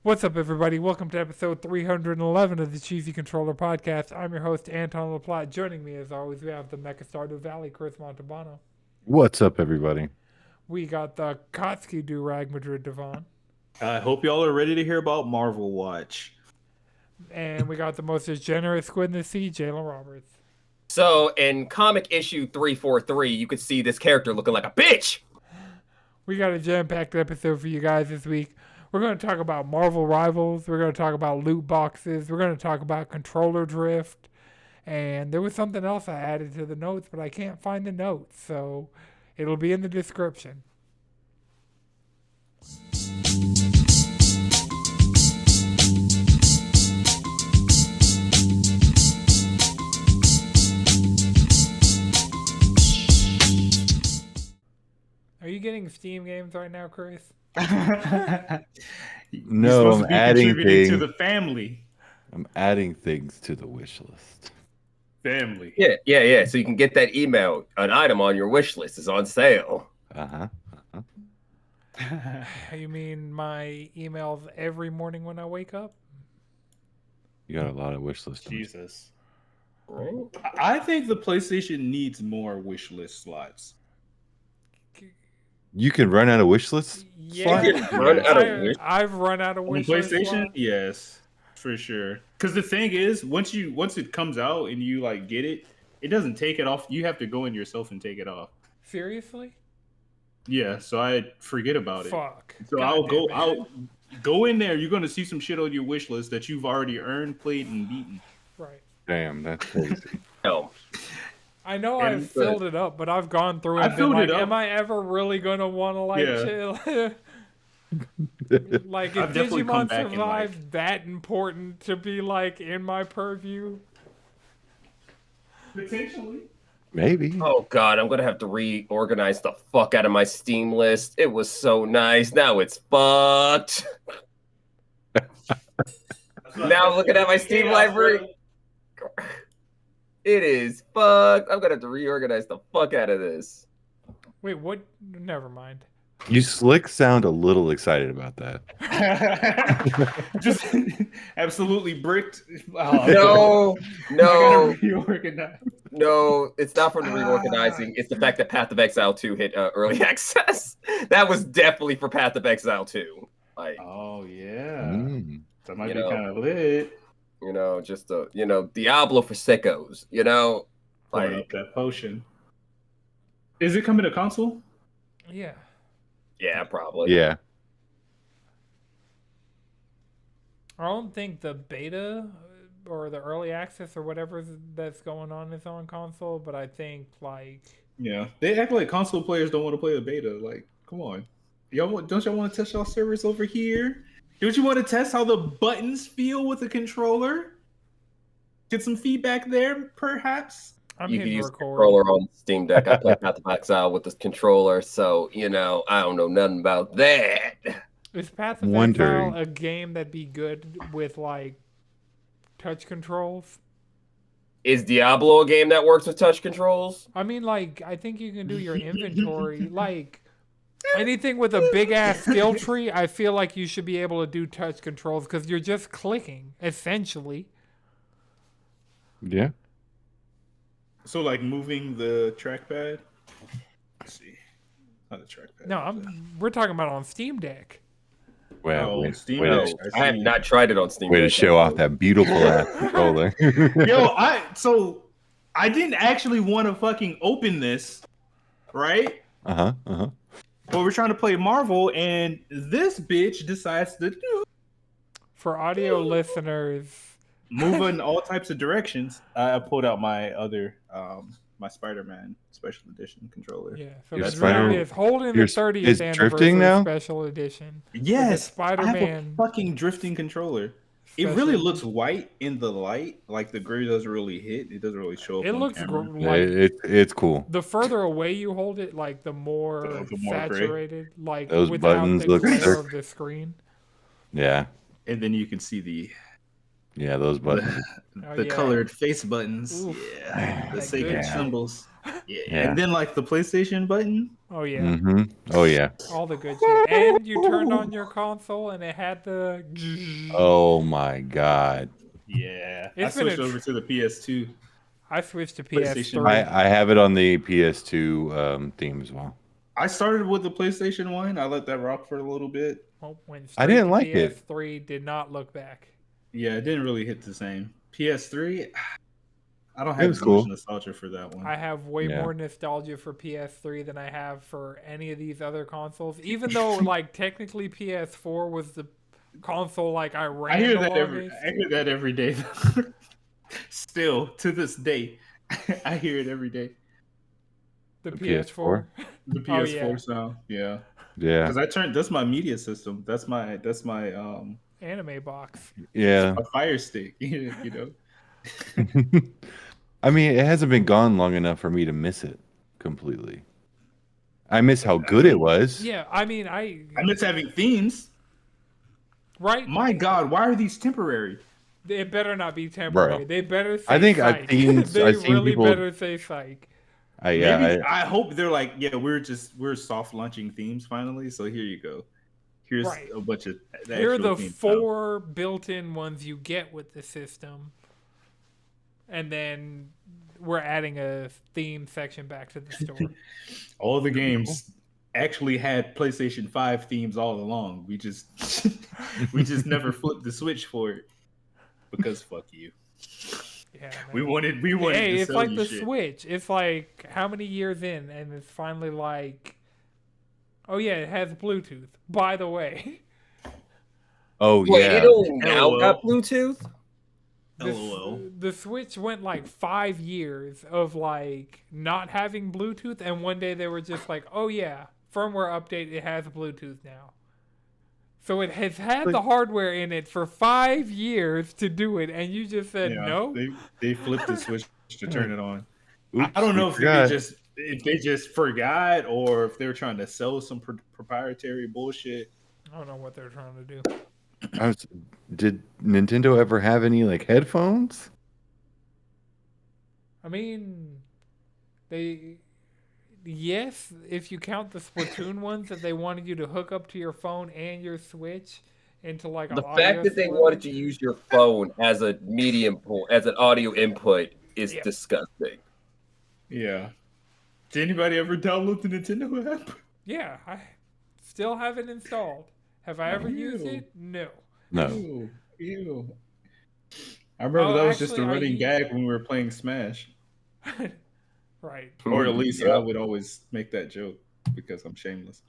What's up, everybody? Welcome to episode 311 of the Cheesy Controller Podcast. I'm your host, Anton LaPlante. Joining me, as always, we have the Mecha Stardew Valley, Chris Montalbano. What's up, everybody? We got the Kotsky Do-Rag Madrid Devon. I hope y'all are ready to hear about Marvel Watch. And we got the most generous squid in the sea, Jalen Roberts. So, in comic issue 343, you could see this character looking like a bitch. We got a jam-packed episode for you guys this week. We're going to talk about Marvel Rivals. We're going to talk about loot boxes. We're going to talk about controller drift. And there was something else I added to the notes, but I can't find the notes. So it'll be in the description. Are you getting Steam games right now, Chris? No, I'm adding things to the family. I'm adding things to the wish list. Family. Yeah. So you can get that email. An item on your wish list is on sale. You mean my emails every morning when I wake up? You got a lot of wish lists. Jesus. Right? I think the PlayStation needs more wish list slots. You can run out of wish lists? Yeah, I've run out of On wish lists. PlayStation, yes, for sure. Because the thing is, once it comes out and you like get it, it doesn't take it off. You have to go in yourself and take it off. Seriously? Yeah, so I forget about it. Fuck. So God I'll go in there. You're gonna see some shit on your wish list that you've already earned, played, and beaten. Right. Damn, that's crazy. No. I know And I've filled it up, but I've gone through I and been filled like, it up. am I ever really gonna want to like chill? Like, I've if definitely come Digimon back in Survive that important to be like in my purview? Potentially. Maybe. Oh, God, I'm going to have to reorganize the fuck out of my Steam list. It was so nice. Now it's fucked. Now looking at my Steam library. It is fucked. I'm going to have to reorganize the fuck out of this. Wait, what? Never mind. You slick sound a little excited about that. Just absolutely bricked. No, I gotta reorganize. no, it's not from the reorganizing. It's the fact that Path of Exile 2 hit early access. That was definitely for Path of Exile 2. Like, Oh yeah, Mm. that might You be know. kind of lit. just Diablo for sickos. Pouring Like, up that potion. Is it coming to console? Yeah. yeah, probably. Yeah. I don't think the beta or the early access or whatever that's going on is on console, but I think like Yeah, they act like console players don't want to play the beta. Like, come on, don't y'all want to test y'all servers over here? Don't you want to test how the buttons feel with the controller? Get some feedback there, perhaps. I'm You can hitting use the record. controller on Steam Deck. I play Path of Exile with this controller, so I don't know nothing about that. Is Path of Wondering. Exile a game that'd be good with like touch controls? Is Diablo a game that works with touch controls? I mean, like, I think you can do your inventory. Like, anything with a big ass skill tree, I feel like you should be able to do touch controls because you're just clicking, essentially. Yeah. So, like moving the trackpad. Let's see, not the trackpad. No, we're talking about on Steam Deck. Well, Oh, Steam way, Deck. to, I have not tried it on Steam way to Deck. show off that beautiful ass controller. Yo, I didn't actually want to fucking open this, right? Uh-huh. But we're trying to play Marvel, and this bitch decides to For audio listeners, move in all types of directions. I pulled out my other, my Spider-Man Special Edition controller. yeah. So Your this Spider- is holding the your 30th it's anniversary drifting now? special edition. Yes, I have a Spider-Man fucking drifting controller. It special- really looks white in the light. Like the gray doesn't really hit. It doesn't really show up. It on looks camera. Yeah, like it's cool. the further away you hold it, like the more The more gray. saturated, like Those without buttons the look glare sick. of the screen. Yeah. And then you can see the Yeah, those buttons. Oh, The yeah. colored face buttons. Oof. Yeah. The That sacred good shit. symbols. Yeah. Yeah. And then like the PlayStation button. Oh yeah, Mm-hmm. Oh yeah. all the good shit. And you turned on your console and it had the. Oh my God. Yeah. I It's been switched over to the PS2. I switched to PlayStation. PS3. I have it on the PS2 theme as well. I started with the PlayStation 1. I let that rock for a little bit. Well, went I straight didn't to like it. PS3. Did not look back. Yeah, it didn't really hit the same. PS3, I don't It have was as cool. much nostalgia for that one. I have way Yeah. more nostalgia for PS3 than I have for any of these other consoles. Even though, like, technically PS4 was the console like I ran I hear the that longest. I hear that every day. Still to this day, I hear it every day. The The PS4. The Oh, PS4 yeah. sound, yeah. Yeah. Because that's my media system. That's my Anime box. Yeah. a Fire Stick. You know. I mean, it hasn't been gone long enough for me to miss it completely. I miss how good it was. Yeah, I mean, I miss having themes. right. My God, why are these temporary? It better not be temporary. Bro. They better say I think psych. I've seen They really people. better say psych. Maybe I hope they're like, yeah, we're soft launching themes finally. So here you go. Here's Right. a bunch of. Here are the actual themes now. 4 built-in ones you get with the system, and then we're adding a theme section back to the store. All the games actually had PlayStation 5 themes all along. We just never flipped the switch for it because fuck you. Yeah, We man. wanted Hey, to it's sell like you the shit. Switch. It's like how many years in, and it's finally like, oh yeah, it has Bluetooth. By the way, Oh Wait, yeah. it only now LOL. got Bluetooth? LOL. the Switch went like 5 years of like not having Bluetooth, and one day they were just like, oh yeah, firmware update, it has Bluetooth now. So it has had the hardware in it for 5 years to do it, and you just said Yeah, no. they flipped the switch to turn it on. Oops, I don't know we if forgot. they just forgot or if they were trying to sell some proprietary bullshit. I don't know what they're trying to do. Did Nintendo ever have any like headphones? I mean, yes, if you count the Splatoon ones that they wanted you to hook up to your phone and your Switch into like The an fact audio that they storage. wanted to use your phone as a medium as an audio input is Yeah. disgusting. Yeah. Did anybody ever download the Nintendo app? Yeah, I still have it installed. Have I ever used Ew. it? No. No. Ew. I remember that was just a actually, running gag when we were playing Smash. Right. Or at least Yeah. I would always make that joke because I'm shameless.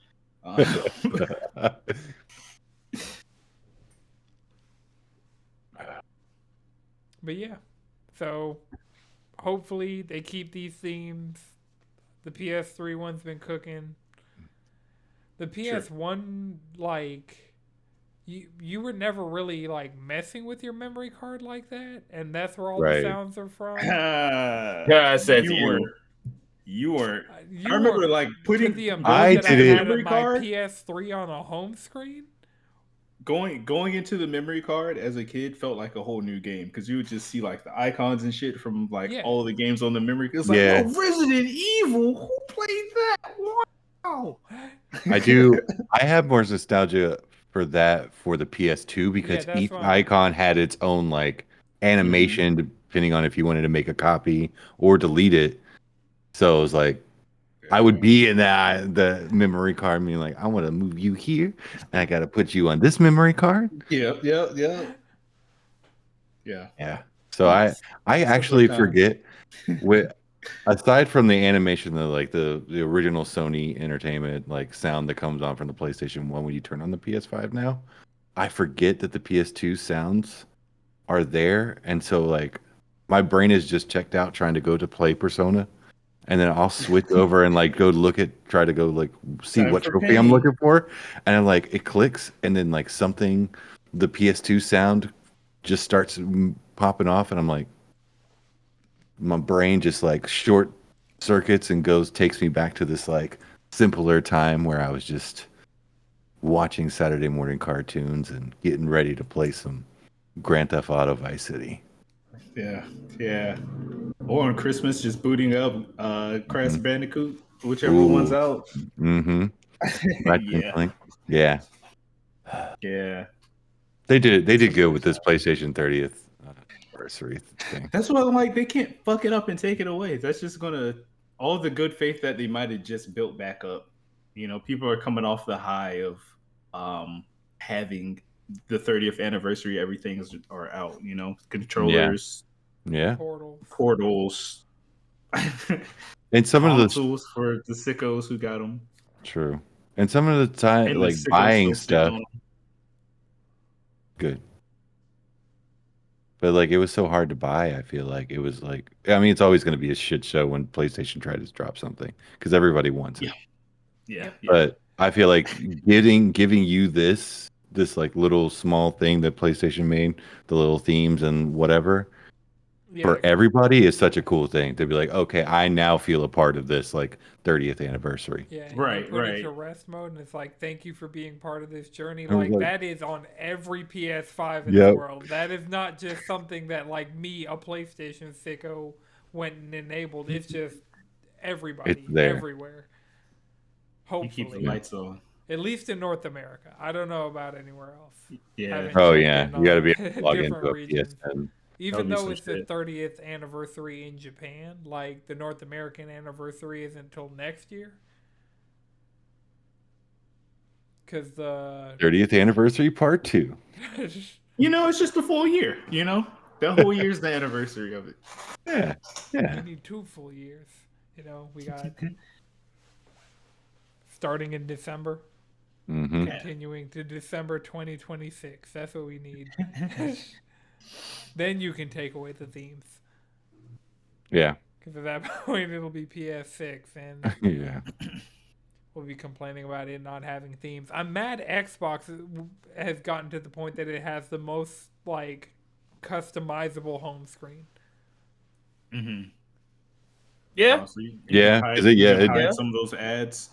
But yeah, so hopefully they keep these themes. The PS3 one's been cooking. The PS1, like, you were never really like messing with your memory card like that, and that's where all Right. the sounds are from. Yeah, says you. You weren't. You I remember were- like to putting the I amount that I did it. had memory my card, PS3 on a home screen. going into the memory card as a kid felt like a whole new game because you would just see like the icons and shit from like Yeah. all of the games on the memory. It's like, Yeah. oh, Resident Evil. Who played that? Wow. I do. I have more nostalgia for that for the PS2 because that's each fine. icon had its own like animation depending on if you wanted to make a copy or delete it. So it was like I would be in the memory card being like, I want to move you here and I got to put you on this memory card. Yeah. Yeah. Yeah. So I actually forget with aside from the animation, the original Sony Entertainment like sound that comes on from the PlayStation 1 when you turn on the PS5 now, I forget that the PS2 sounds are there, and so like my brain is just checked out trying to go to play Persona, and then I'll switch over and like try to go like see Time what for trophy I'm pain. looking for, and I'm like it clicks, and then like something, the PS2 sound just starts popping off, and I'm like, my brain just like short circuits and takes me back to this like simpler time where I was just watching Saturday morning cartoons and getting ready to play some Grand Theft Auto Vice City. Yeah, yeah. Or on Christmas, just booting up Crash Bandicoot, whichever one's out. Mm-hmm. Yeah, Yeah. yeah. They did good with this PlayStation 30th anniversary thing. That's what I'm like. They can't fuck it up and take it away. That's just gonna all the good faith that they might have just built back up. You know, people are coming off the high of having the 30th anniversary. Everything's are out. You know, controllers, Yeah. portals, and some of the tools for the sickos who got them. True. And some of the time, like buying stuff. Good. But like it was so hard to buy. I feel like it was like, I mean, it's always going to be a shit show when PlayStation tries to drop something because everybody wants it. Yeah. But I feel like giving you this like little small thing that PlayStation made, the little themes and whatever, for everybody is such a cool thing to be like, okay, I now feel a part of this like 30th anniversary. Yeah, right. You put it to rest mode, and it's like, thank you for being part of this journey. Like that is on every PS5 in the world. That is not just something that like me, a PlayStation sicko, went and enabled. It's just everybody, everywhere. Hopefully, you keep the lights on. At least in North America. I don't know about anywhere else. Yeah. Oh yeah, you got to be able to log into a PSN. Even though it's the 30th anniversary in Japan, like the North American anniversary isn't until next year. Because the 30th anniversary part 2. You know, it's just a full year. You know, the whole year's the anniversary of it. Yeah. We need 2 full years. You know, we got starting in December, continuing to December 2026. That's what we need. Then you can take away the themes. Yeah. Because at that point, it'll be PS6, and yeah, we'll be complaining about it not having themes. I'm mad Xbox has gotten to the point that it has the most, like, customizable home screen. Mm-hmm. Yeah. Hide some of those ads.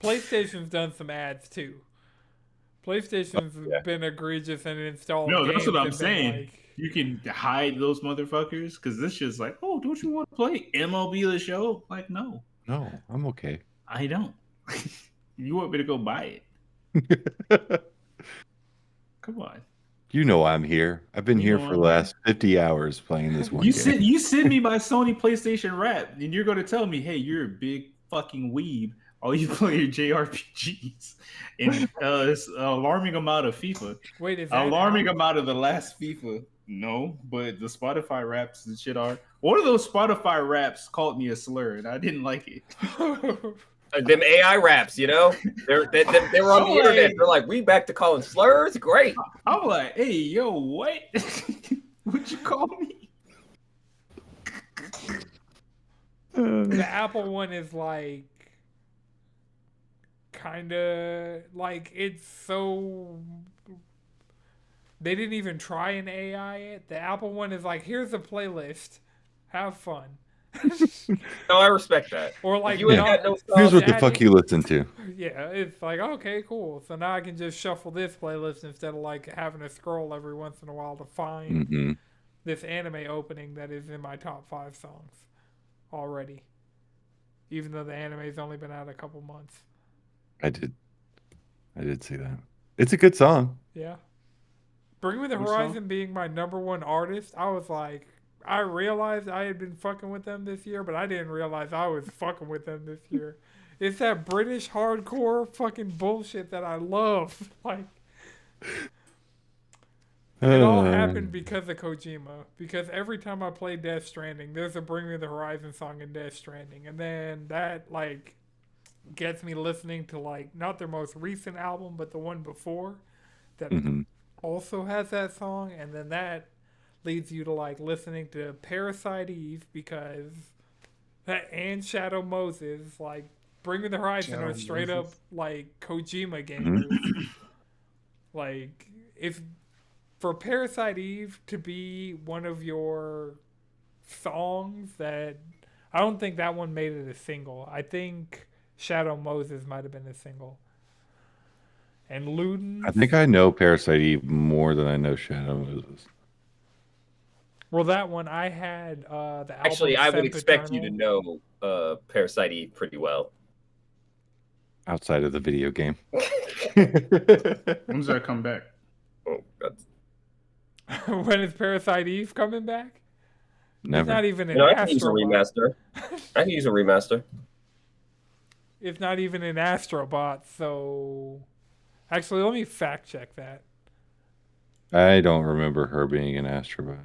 PlayStation's done some ads, too. PlayStation's been egregious and installed. No, that's what I'm games saying. like, you can hide those motherfuckers because this shit's like, oh, don't you want to play MLB The Show? Like, no, I'm okay. I don't. You want me to go buy it? Come on. You know I'm here. I've been here for the last 50 hours playing this one game. You send me my Sony PlayStation Wrap, and you're going to tell me, hey, you're a big fucking weeb. All you play are JRPGs and an alarming amount of FIFA. Wait, is that alarming amount of the last FIFA? No, but the Spotify raps and shit are. One of those Spotify raps called me a slur, and I didn't like it. Them AI raps, you know, they were on the internet. They're like, we back to calling slurs. Great. I'm like, hey, yo, what? What'd you call me? The Apple one is like, kind of like, it's so, they didn't even try and AI it. The Apple one is like, here's a playlist, have fun. No, I respect that. Or like, you ain't got no here's what the fuck you listen to. Yeah, it's like, okay, cool. So now I can just shuffle this playlist instead of like having to scroll every once in a while to find this anime opening that is in my top 5 songs already, even though the anime's only been out a couple months. I did see that. It's a good song. Yeah. Bring Me the Horizon being my #1 artist, I was like, I realized I had been fucking with them this year, but I didn't realize I was fucking with them this year. It's that British hardcore fucking bullshit that I love. Like, it all happened because of Kojima. Because every time I play Death Stranding, there's a Bring Me the Horizon song in Death Stranding. And then that, like, gets me listening to, like, not their most recent album, but the one before that also has that song. And then that leads you to, like, listening to Parasite Eve because that and Shadow Moses, like, Bring Me the Horizon are straight up, like, Kojima gamers. Like, if for Parasite Eve to be one of your songs that, I don't think that one made it a single. I think Shadow Moses might have been a single. and Ludens. I think I know Parasite Eve more than I know Shadow Moses. Well, that one I had the album. Actually, I would expect you to Sempiternal. know Parasite Eve pretty well. Outside of the video game. When's that come back? Oh, God. When is Parasite Eve coming back? Never. It's not even an You know, I can use a Astrobot. remaster. I can use a remaster. It's not even an Astrobot, so... Actually, let me fact check that. I don't remember her being an Astrobot.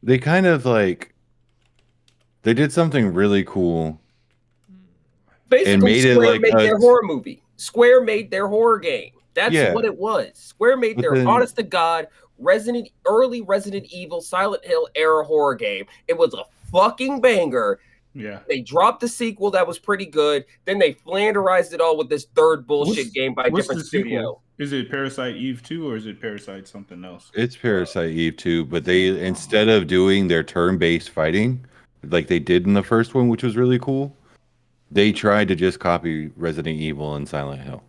They kind of like... They did something really cool. Basically, made it Square like made their horror movie. Square made their horror game. That's Yeah. what it was. Square made But their then- honest to God early Resident Evil Silent Hill era horror game. It was a fucking banger. Yeah. They dropped the sequel that was pretty good. Then they flanderized it all with this third bullshit game by a What's different the sequel? studio. Is it Parasite Eve 2 or is it Parasite something else? It's Parasite Eve 2, but they, instead of doing their turn-based fighting, like they did in the first one, which was really cool, they tried to just copy Resident Evil and Silent Hill.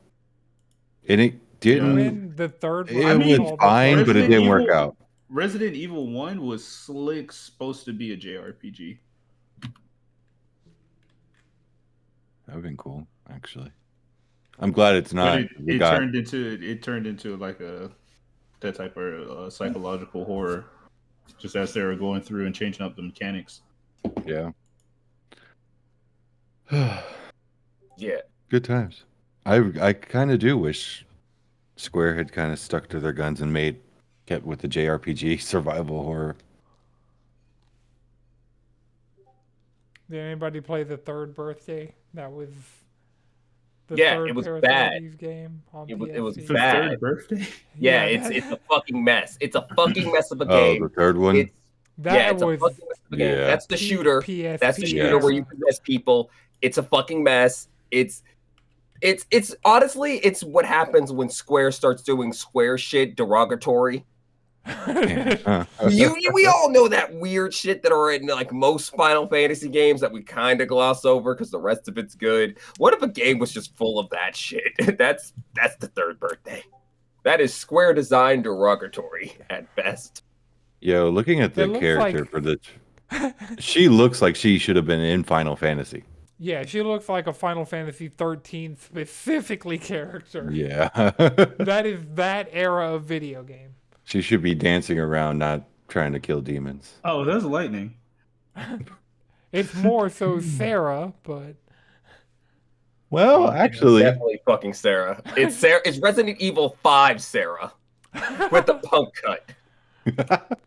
And it didn't... When the third one... It was fine, but it didn't work out. Resident Evil 1 was slick, supposed to be a JRPG. That would have been cool, actually. I'm glad it's not. But it turned into like that type of psychological horror, just as they were going through and changing up the mechanics. Yeah. Yeah. Good times. I kind of do wish Square had kind of stuck to their guns and kept with the JRPG survival horror. Did anybody play the third birthday? That was the Yeah, third it was Parasite bad. Eve game on It was PSP. The bad. third birthday? Yeah, Yeah, it's a fucking mess. It's a fucking mess of a Oh, game. the third one? It's That it's a was fucking mess of a game. Yeah. That's the shooter. PSP. That's the shooter where you possess people. It's a fucking mess. It's honestly, it's what happens when Square starts doing Square shit derogatory. We all know that weird shit that are in like most Final Fantasy games that we kind of gloss over because the rest of it's good. What if a game was just full of that shit? That's the third birthday. That is Square design derogatory at best. Yo, looking at the It looks character like- for the... She looks like she should have been in Final Fantasy. Yeah, she looks like a Final Fantasy 13 specifically character. Yeah. That is that era of video game. She should be dancing around, not trying to kill demons. Oh, that's lightning. It's more so Sarah, but Well, actually... Definitely fucking Sarah. It's Sarah. It's Resident Evil 5 Sarah with the punk cut.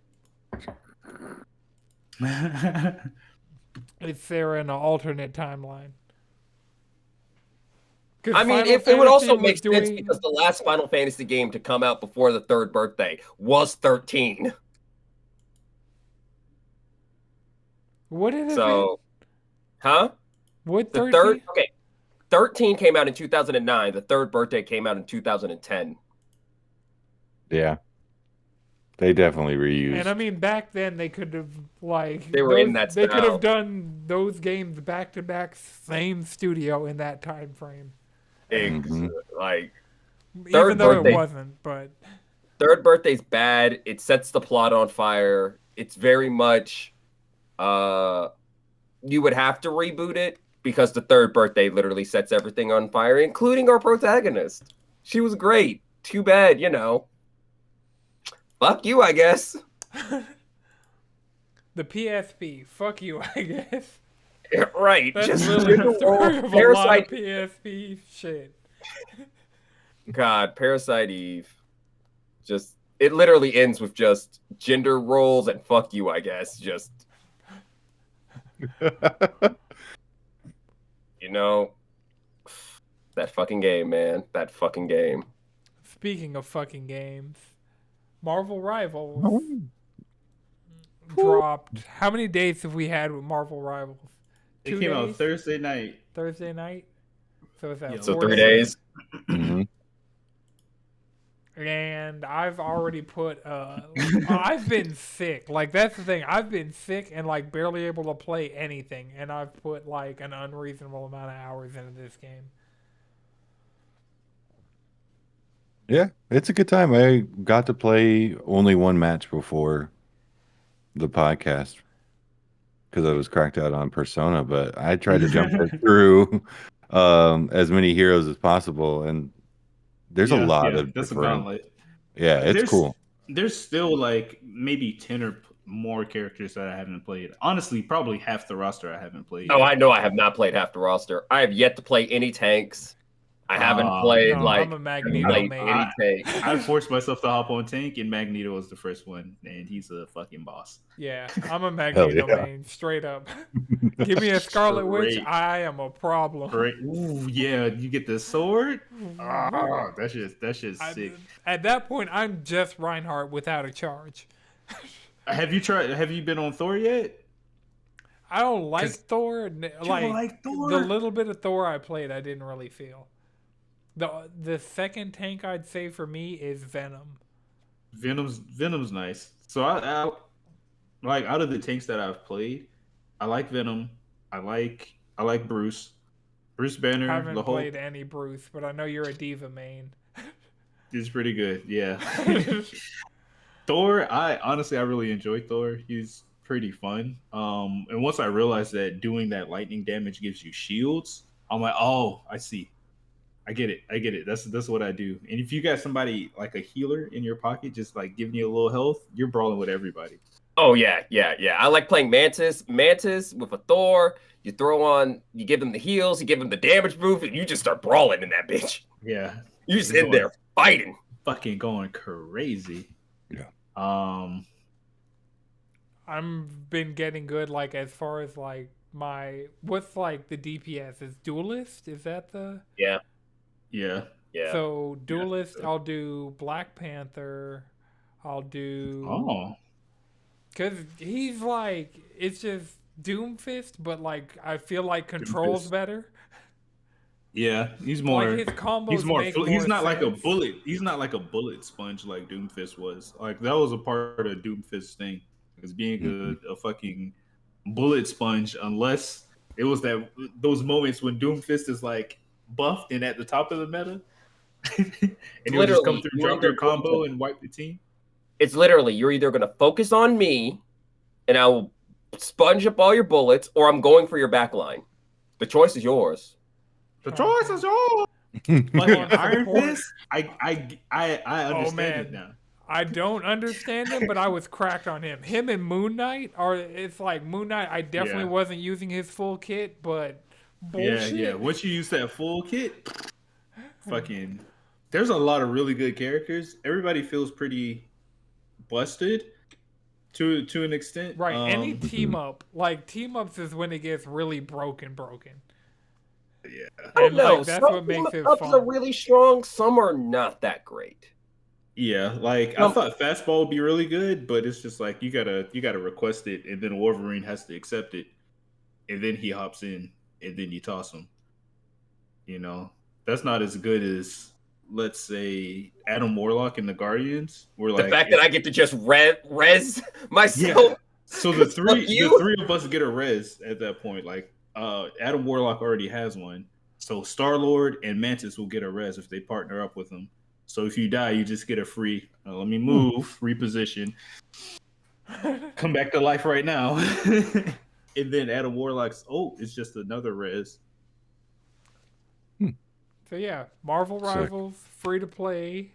it's Sarah in an alternate timeline. 'Cause I mean, Final if it would Fantasy also was make sense doing- because the last Final Fantasy game to come out before the third birthday was 13. What did it So, huh? What The 13? third, okay. 13 came out in 2009. The third birthday came out in 2010. Yeah. They definitely reused. And I mean, back then they could have like They were in that They could style. have done those games back to back, same studio in that time frame. Like, Even Third though birthday. it wasn't, but third birthday's bad. It sets the plot on fire. It's very much, you would have to reboot it because the third birthday literally sets everything on fire, including our protagonist. She was great. Too bad, fuck you, I guess. the PSP, fuck you, I guess. Right. That's Just really the gender story roles, of a lot of Parasite. PSP shit. God, Parasite Eve. Just it literally ends with just gender roles and fuck you, I guess. Just that fucking game, man. That fucking game. Speaking of fucking games, Marvel Rivals dropped. How many days have we had with Marvel Rivals? It 2 came out days? Thursday night. Thursday night. So is that Yeah. So 4 3 days. Mhm. And I've already put I've been sick. Like that's the thing. I've been sick and like barely able to play anything, and I've put like an unreasonable amount of hours into this game. Yeah, it's a good time. I got to play only one match before the podcast because I was cracked out on Persona, but I tried to jump it through as many heroes as possible, and there's a lot Yeah, of that's a different. gauntlet. Yeah, it's There's cool. still like maybe 10 or more characters that I haven't played. Honestly, probably half the roster I haven't played Oh, yet. I know I have not played half the roster. I have yet to play any tanks. I haven't Oh, played No, I'm like a haven't Magneto played main. any tank. I forced myself to hop on tank, and Magneto was the first one, and he's a fucking boss. Yeah, I'm a Hell Magneto yeah. main, straight up. Give me a Scarlet Witch, Straight. I am a problem. Great. Ooh, yeah, you get the sword. Ah, that's just sick. At that point, I'm just Reinhardt without a charge. Have you been on Thor yet? I don't like 'Cause Thor. You don't like Thor? The little bit of Thor I played, I didn't really feel. The second tank I'd say for me is Venom. Venom's nice. So I like out of the tanks that I've played, I like Venom. I like Bruce. Bruce I Banner, haven't the whole played any Bruce, but I know you're a diva main. is pretty good. Yeah. Thor, I really enjoy Thor. He's pretty fun. And once I realized that doing that lightning damage gives you shields, I'm like, oh, I see. I get it. That's what I do. And if you got somebody like a healer in your pocket, just like giving you a little health, you're brawling with everybody. Oh yeah. I like playing Mantis. Mantis with a Thor. You give them the heals, you give them the damage boost, and you just start brawling in that bitch. Yeah. You just in there fighting. Fucking going crazy. Yeah. I've been getting good, like as far as like what's like the DPS is Duelist? Is that the? Yeah. So Duelist, I'll do Black Panther. I'll do. Oh. Cause he's like it's just Doomfist, but like I feel like controls Doomfist. better. Yeah, he's more. Like his combos He's more. make He's not like a sense. bullet. He's not like a bullet sponge like Doomfist was. Like that was a part of Doomfist's thing, is being a fucking bullet sponge. Unless it was those moments when Doomfist is like buffed and at the top of the meta, and he'll just come through, drop your combo, and wipe the team. It's literally you're either gonna focus on me, and I will sponge up all your bullets, or I'm going for your back line. The choice is yours. The choice is yours. Like Iron Fist, I understand it now. I don't understand him, but I was cracked on him. Him and Moon Knight it's like Moon Knight, I definitely wasn't using his full kit, but bullshit. Yeah. Once you use that full kit, fucking there's a lot of really good characters. Everybody feels pretty busted to an extent. Right. Any team up, like team ups is when it gets really broken. Yeah. I don't know. That's Some what makes it ups fun. are really strong. Some are not that great. Yeah, like I thought fastball would be really good, but it's just like you gotta request it, and then Wolverine has to accept it, and then he hops in, and then you toss him. You know, that's not as good as, let's say, Adam Warlock and the Guardians. Where The like fact that I get to just res myself. yeah. So the three of us get a res at that point. Like Adam Warlock already has one, so Star-Lord and Mantis will get a res if they partner up with him. So if you die, you just get a free. Let me move, reposition, come back to life right now, and then Adam Warlock's it's just another res. So yeah, Marvel Rivals, free to play.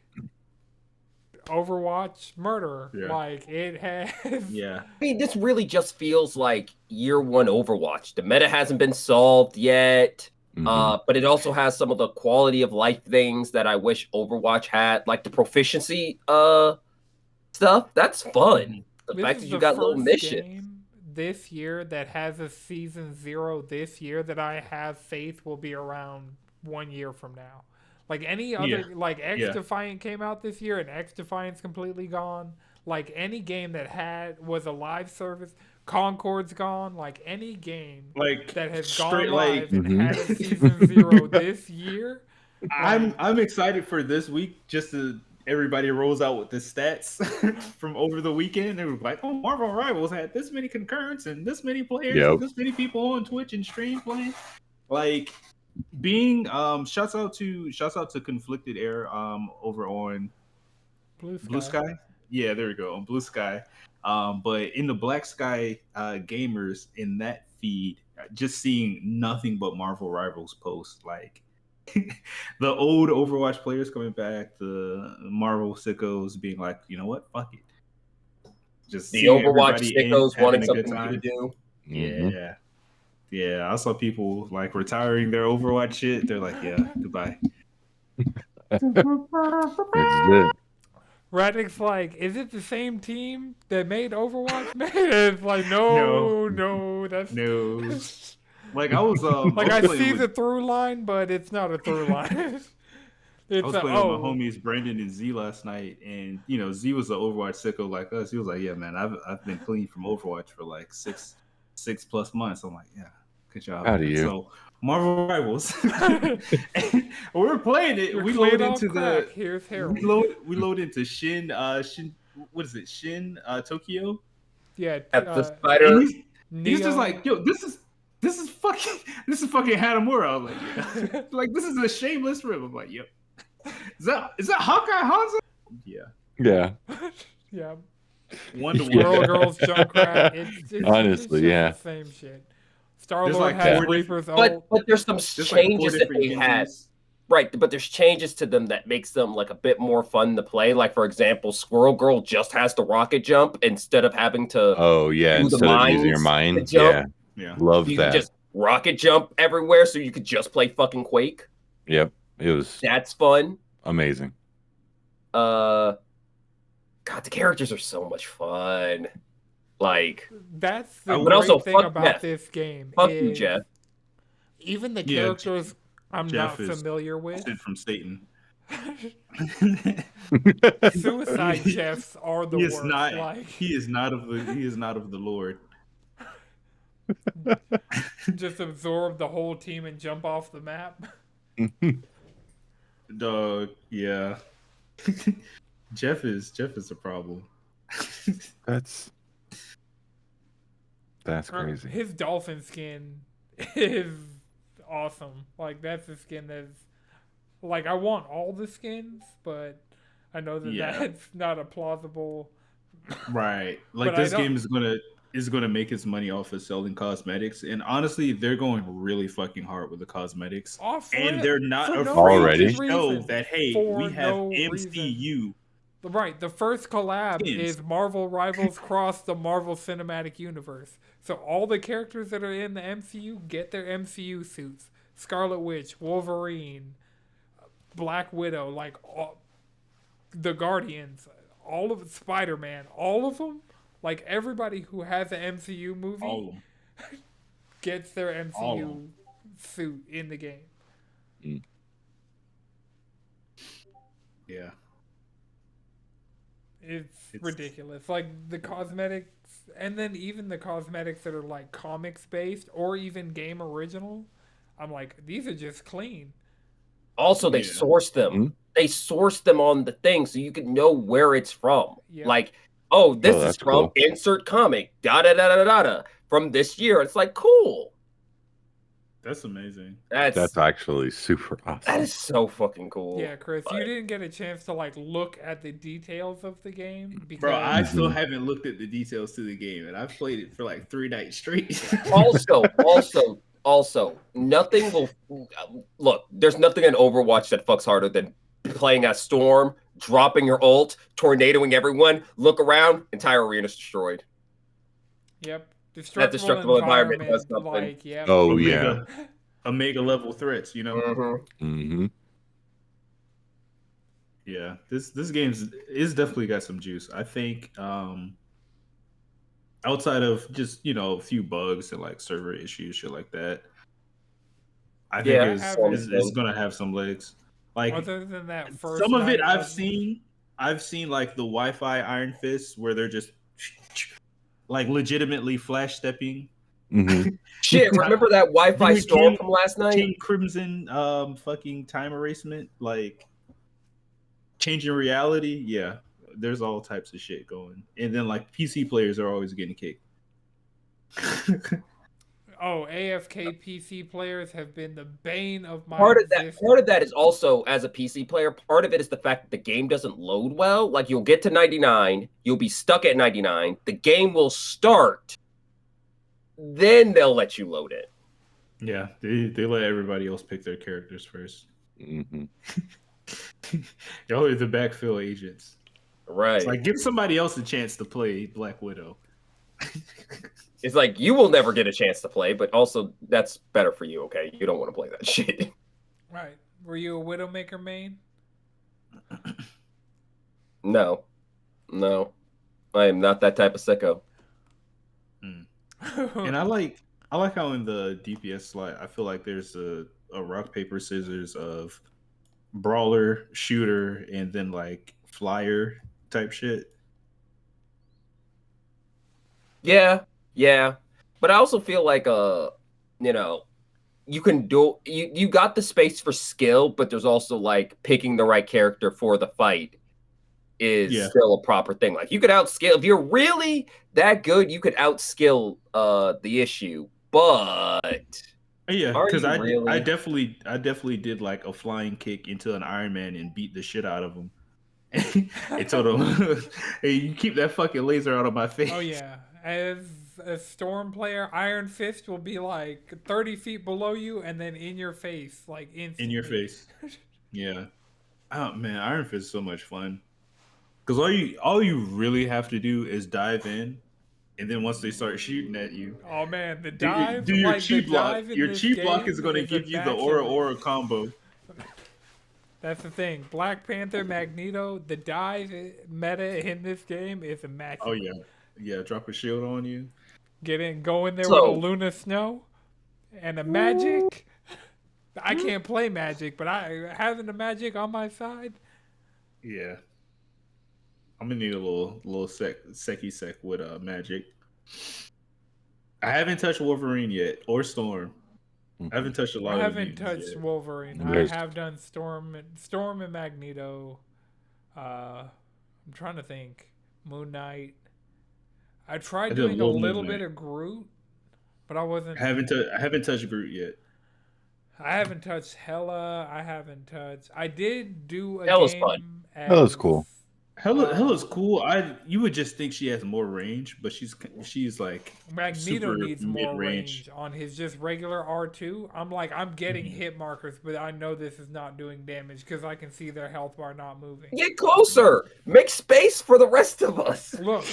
Overwatch, Murderer. Yeah. Like it has. Yeah. I mean, this really just feels like year one Overwatch. The meta hasn't been solved yet. But it also has some of the quality of life things that I wish Overwatch had, like the proficiency stuff. That's fun. The fact that you got little missions. Game this year that has a season 0 this year that I have faith will be around 1 year from now. Like any other, like X Defiant came out this year and X Defiant's completely gone. Like any game that was a live service. Concord's gone. Like any game that has gone live and had a season 0 this year. I'm excited for this week. Just to everybody rolls out with the stats from over the weekend. It was like, oh, Marvel Rivals had this many concurrents and this many players and this many people on Twitch and stream playing. Like being shouts out to Conflicted Air over on Blue Sky. Yeah, there we go, on Blue Sky. But in the Black Sky gamers in that feed, just seeing nothing but Marvel Rivals posts, like the old Overwatch players coming back, the Marvel sickos being like, you know what, fuck it. Just the Overwatch sickos wanting something new to do. Yeah. Yeah, I saw people like retiring their Overwatch shit. They're like, yeah, goodbye. It's good. Radix like, is it the same team that made Overwatch? Man, it's like, no, that's no. Like I was like I I was see the through line, but it's not a through line. I was playing with my homies Brandon and Z last night, and Z was an Overwatch sicko like us. He was like, yeah, man, I've been clean from Overwatch for like six plus months. I'm like, yeah, good job. How do you? So Marvel Rivals, we're playing it. You're we load into crack. Here's heroin. we load into Shin. What is it? Shin Tokyo. Yeah, at the spider. He's just like, yo, this is fucking Hanamura. I'm like, yeah. Like this is a shameless rip. I'm like, yo, is that Hawkeye Hanzo? Yeah. Yeah. Wonder Woman. Girls, Junkrat. It's honestly, yeah. The same shit. Star-Lord has Reaper's ult. But there's some changes that they had. Right, but there's changes to them that makes them like a bit more fun to play. Like for example, Squirrel Girl just has to rocket jump instead of having to. Oh yeah, instead of using your mind. Yeah. Love you that. Just rocket jump everywhere, so you could just play fucking Quake. Yep, it was. That's fun. Amazing. God, the characters are so much fun. Like that's the great thing about this game. Fuck you, Jeff. Even the characters I'm Jeff not familiar with. From Satan. Suicide Jeffs are the worst. He is not of the Lord. Just absorb the whole team and jump off the map. Dog, yeah. Jeff is a problem. That's crazy. His dolphin skin is awesome. Like that's a skin that's like I want all the skins, but I know that that's not a plausible. Right. Like this game is gonna make its money off of selling cosmetics, and honestly, they're going really fucking hard with the cosmetics, and they're not afraid to show that we have MCU. Right, the first collab is Marvel Rivals cross the Marvel Cinematic Universe. So all the characters that are in the MCU get their MCU suits. Scarlet Witch, Wolverine, Black Widow, like the Guardians, all of Spider-Man, all of them. Like everybody who has an MCU movie gets their MCU suit in the game. Mm. Yeah. It's ridiculous. Like the cosmetics, and then even the cosmetics that are like comics based or even game original, I'm like, these are just clean. Also, they source them. Mm-hmm. They source them on the thing so you can know where it's from. Yeah. Like, this is from insert comic, from this year. It's like, cool. That's amazing. That's actually super awesome. That is so fucking cool. Yeah, Chris, you didn't get a chance to like look at the details of the game. Because... Bro, I still haven't looked at the details to the game, and I've played it for like 3 nights straight. Also, nothing will look. There's nothing in Overwatch that fucks harder than playing as Storm, dropping your ult, tornadoing everyone, look around, entire arena's destroyed. Yep. That destructible environment does something. Like, yeah. Oh, yeah. Omega level threats, you know? Mm-hmm. Mm-hmm. Yeah, this game is definitely got some juice. I think outside of just, a few bugs and like server issues, shit like that, I think it's going to have some legs. Like, other than that first some of it I've seen like the Wi-Fi Iron Fists where they're just like legitimately flash stepping. Mm-hmm. Shit, remember that Wi-Fi storm from last night? King Crimson fucking time erasement, like changing reality. Yeah, there's all types of shit going. And then like PC players are always getting kicked. Oh, AFK PC players have been the bane of my Part existence. of that is also, as a PC player, part of it is the fact that the game doesn't load well. Like, you'll get to 99, you'll be stuck at 99, the game will start, then they'll let you load it. Yeah, they let everybody else pick their characters first. Mm-hmm. Y'all are the backfill agents. Right. It's like, give somebody else a chance to play Black Widow. It's like, you will never get a chance to play, but also that's better for you, okay? You don't want to play that shit. Right. Were you a Widowmaker main? No. I am not that type of sicko. And I like how in the DPS slot, I feel like there's a rock, paper, scissors of brawler, shooter, and then like flyer type shit. Yeah. But I also feel like you can do you got the space for skill, but there's also like picking the right character for the fight is still a proper thing. Like, you could outskill if you're really that good, you could outskill the issue, but Yeah, because really? I definitely did like a flying kick into an Iron Man and beat the shit out of him. And told him, "Hey, you keep that fucking laser out of my face." Oh yeah. As a Storm player, Iron Fist will be like 30 feet below you and then in your face, like instantly. In your face. Yeah. Oh man, Iron Fist is so much fun. Because all you really have to do is dive in, and then once they start shooting at you, oh man, the dive, do your like chi the block. dive in Your this chi block game is going to give you the aura combo. That's the thing. Black Panther, Magneto, the dive meta in this game is immaculate. Oh yeah. Drop a shield on you. Go in there with a Luna Snow and a magic. I can't play magic, but having the magic on my side. Yeah. I'm gonna need a little sec with magic. I haven't touched Wolverine yet or Storm. I haven't touched a lot. I haven't touched Wolverine. I have done Storm and Magneto. I'm trying to think. Moon Knight. I tried doing a little bit of Groot, but I wasn't. I haven't touched Groot yet. I haven't touched Hela. I did do a Hela's game. fun. Hela's cool. Hela's cool. You would just think she has more range, but she's like Magneto needs more range on his just regular R2. I'm getting hit markers, but I know this is not doing damage because I can see their health bar not moving. Get closer. Make space for the rest of us. Look,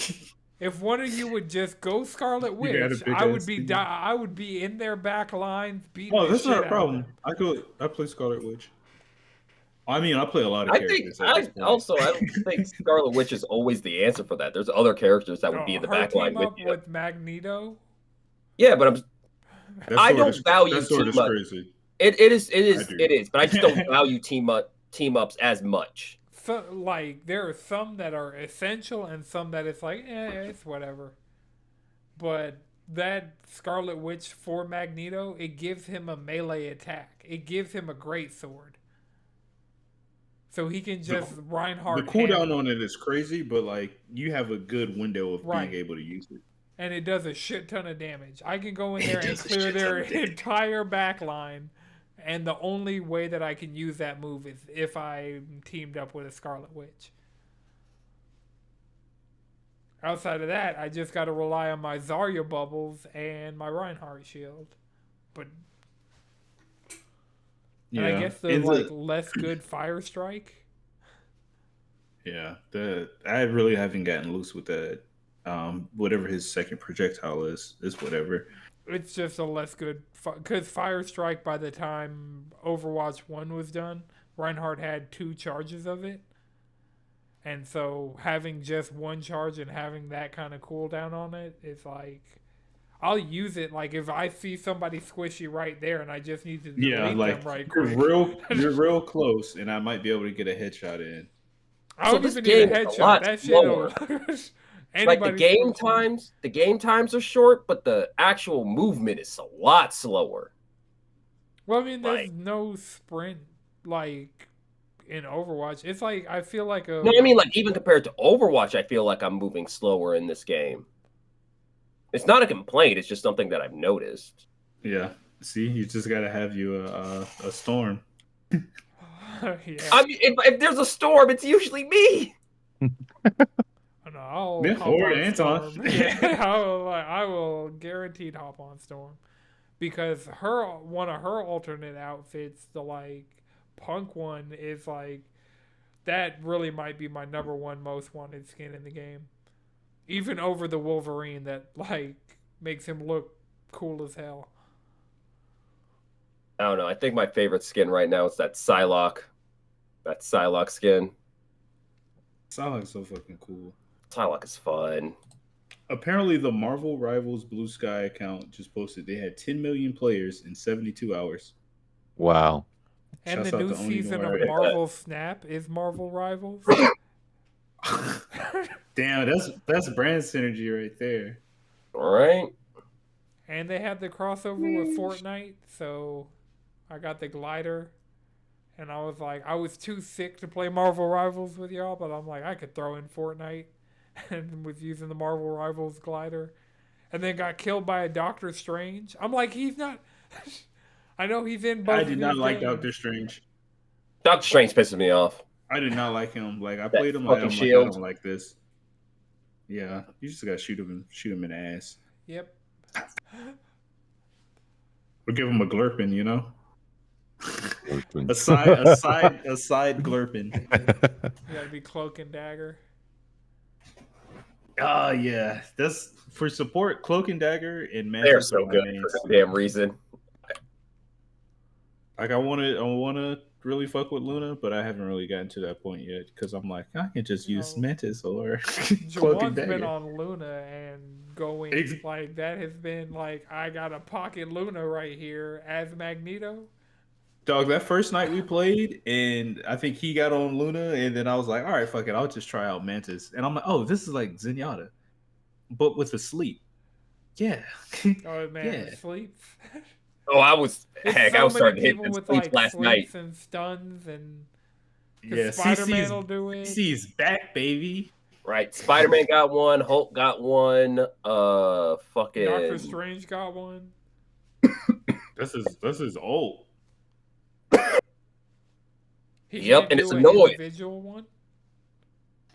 if one of you would just go Scarlet Witch, I would be in their back lines beating. Oh, that's not a problem. I play Scarlet Witch. I mean, I play a lot of characters. I don't think Scarlet Witch is always the answer for that. There's other characters that would be in the back line with Magneto. Yeah, but I don't value that sort team of up. Crazy. It is, but I just don't value team ups as much. So, like, there are some that are essential and some that it's like, it's whatever. But that Scarlet Witch for Magneto, it gives him a melee attack. It gives him a great sword. So he can just Reinhardt. The cooldown on it is crazy, but like you have a good window of being able to use it. And it does a shit ton of damage. I can go in there and clear their entire back line. And the only way that I can use that move is if I'm teamed up with a Scarlet Witch. Outside of that, I just got to rely on my Zarya bubbles and my Reinhardt shield. But and I guess the less good Fire Strike. Yeah, I really haven't gotten loose with that. Whatever his second projectile is whatever. It's just a less good because Fire Strike by the time Overwatch 1 was done, Reinhardt had 2 charges of it. And so having just 1 charge and having that kind of cooldown on it is like, I'll use it like if I see somebody squishy right there and I just need to delete them right quick. You're real close, and I might be able to get a headshot in. I don't even need a headshot. That shit. Like the game times are short, but the actual movement is a lot slower. Well, I mean, there's no sprint like in Overwatch. It's like I feel like No, I mean, like even compared to Overwatch, I feel like I'm moving slower in this game. It's not a complaint. It's just something that I've noticed. Yeah. See, you just gotta have you a storm. Yeah. I mean, if there's a storm, it's usually me. No, I'll Yeah, hop or on Anton. Storm. Yeah, I will guaranteed hop on Storm because one of her alternate outfits, the like punk one, is like that really might be my number one most wanted skin in the game, even over the Wolverine that like makes him look cool as hell. I don't know. I think my favorite skin right now is that Psylocke. That Psylocke skin. Psylocke's so fucking cool. Psylocke is fun. Apparently, the Marvel Rivals Blue Sky account just posted they had 10 million players in 72 hours. Wow. And Shouts the out new to Oni season Noir. of Marvel Snap is Marvel Rivals. Damn, that's brand synergy right there. All right. And they had the crossover with Fortnite, so I got the glider. And I was like, I was too sick to play Marvel Rivals with y'all, but I'm like, I could throw in Fortnite and was using the Marvel Rivals glider. And then got killed by a Doctor Strange. I'm like, he's not. I know he's in both. I did not like games. Doctor Strange. Doctor Strange pisses me off. I did not like him. Like I That played him, like fucking I'm shield. like I don't like this. Yeah, you just gotta shoot him in the ass. Yep. Or give him a glurpin, you know. Glurpin. a side glurpin. You gotta be Cloak and Dagger. Oh yeah, that's for support. Cloak and Dagger and They're Mantis so are my good mains. for some damn reason. Like I wanna really fuck with Luna, but I haven't really gotten to that point yet because I'm like I can just use No. Mantis or Cloak Jawan's and been Dagger. on Luna and going like that has been like I got a pocket Luna right here as Magneto. Dog, that first night we played, and I think he got on Luna, and then I was like, all right, fuck it, I'll just try out Mantis. And I'm like, oh, this is like Zenyatta, but with the sleep. Yeah. Oh man, Yeah. sleeps. Oh, I was There's heck. so I was many starting to hit people them with sleeps like last night. sleeps and stuns and Yeah, Spider-Man will do it. CC's back, baby. Right. Spider-Man got one. Hulk got one. Fucking Doctor Strange got one. This is old. He Yep, can't and do it's an annoying. individual one.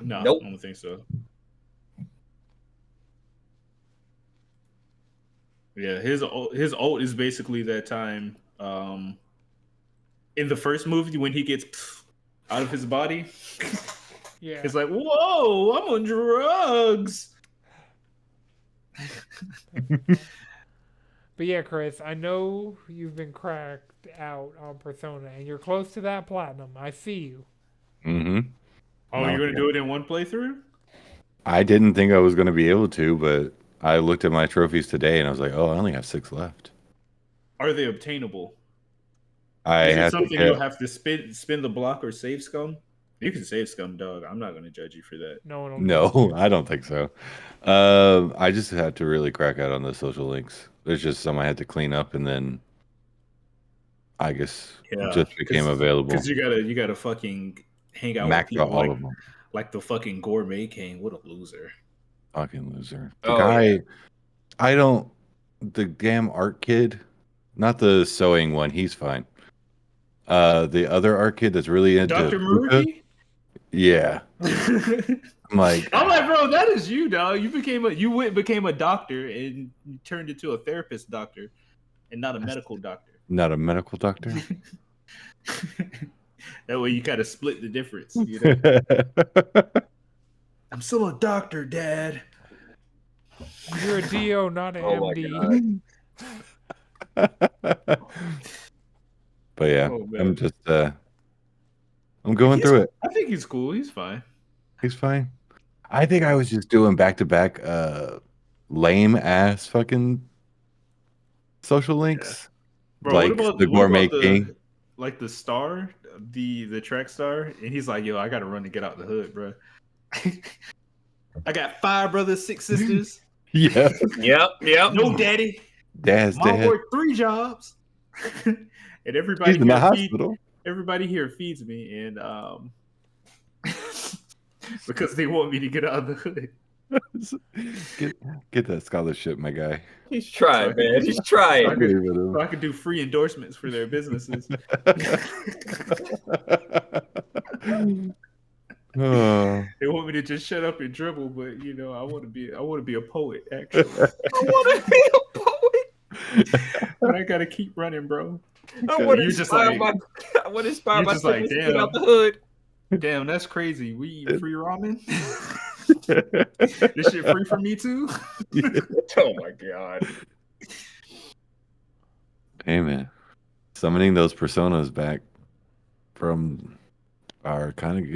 No, Nope. I don't think so. Yeah, his ult is basically that time in the first movie when he gets out of his body. Yeah. It's like, whoa, I'm on drugs. But yeah, Chris, I know you've been cracked out on Persona, and you're close to that platinum. I see you. Mm-hmm. Oh, No, you're gonna yeah. do it in one playthrough? I didn't think I was going to be able to, but I looked at my trophies today and I was like, oh, I only have 6 left. Are they obtainable? I Is it have something to you'll have to spin the block or save scum? You can save scum, dog. I'm not gonna judge you for that. No one will. No, I don't think so. I just had to really crack out on the social links. There's just some I had to clean up, and then I guess just became available. Because you gotta fucking hang out with Max out people all of them. like the fucking Gourmet King. What a loser. Fucking loser. The Oh, guy, yeah. I don't. The damn art kid, not the sewing one. He's fine. The other art kid that's really into Dr. puka, Maruki? yeah. I'm like, bro, that is you, dog. You became a doctor and you turned into a therapist doctor and not a medical doctor. not a medical doctor. That way you kind of split the difference, you know? I'm still a doctor, Dad. You're a DO, not an Oh my MD. But yeah, Oh, man. I'm just I'm going through it. I think he's cool. He's fine. He's fine. I think I was just doing back-to-back lame ass fucking social links. Bro, Like the Gourmet King. Like the star, the track star, and he's like, yo, I gotta run to get out the hood, bro. I got 5 brothers, 6 sisters. Yeah. Yep. No daddy. Dad's Mom dead. worked 3 jobs. And everybody He's in the here hospital. everybody here feeds me, and because they want me to get out of the hood. Get that scholarship, my guy. He's trying, man. He's trying. So I could do free endorsements for their businesses. Oh. They want me to just shut up and dribble, but I want to be a poet. Actually, I want to be a poet. but I gotta keep running, bro. I want to You're just like, inspire you're my just like, siblings to get out damn. the hood. Damn, that's crazy. We eat free ramen. This shit free for me too. Oh my god. Hey man, summoning those personas back from are kind of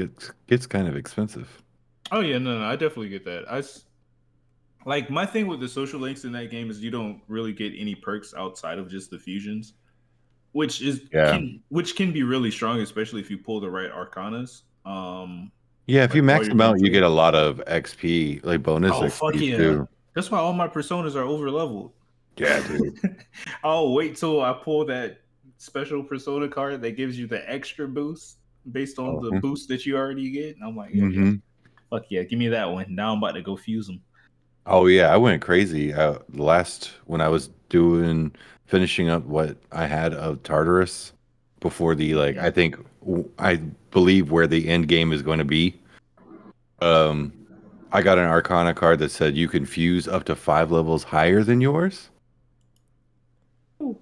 gets kind of expensive. Oh yeah, no, I definitely get that. Like my thing with the social links in that game is you don't really get any perks outside of just the fusions, which can be really strong, especially if you pull the right arcanas. Yeah, if Like you while max you're them going out, you through. get a lot of XP, like bonus Oh fuck XP yeah! too. That's why all my personas are over leveled. Yeah, dude. I'll wait till I pull that special persona card that gives you the extra boost based on the boost that you already get. And I'm like, yeah, fuck yeah, give me that one. Now I'm about to go fuse them. Oh yeah, I went crazy. When I was finishing up what I had of Tartarus before the I believe where the end game is going to be. I got an Arcana card that said you can fuse up to 5 levels higher than yours. Ooh.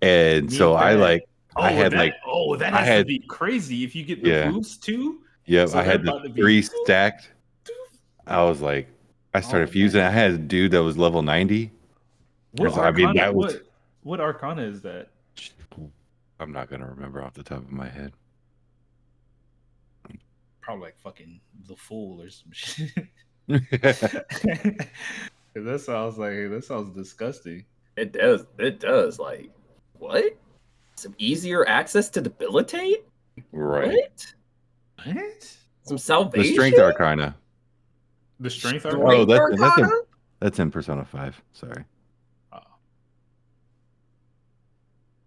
And so that has to had be crazy if you get the boost too. Yeah, So I had the 3 stacked. I was like, I started fusing. Man. I had a dude that was level 90. What Arcana? What Arcana is that? I'm not gonna remember off the top of my head. Probably like fucking the Fool or some shit. That sounds disgusting. It does. Like, what? Some easier access to debilitate? Right. What? Some salvation? The strength arcana. The strength arcana? Oh, that's in Persona 5. Sorry. Oh.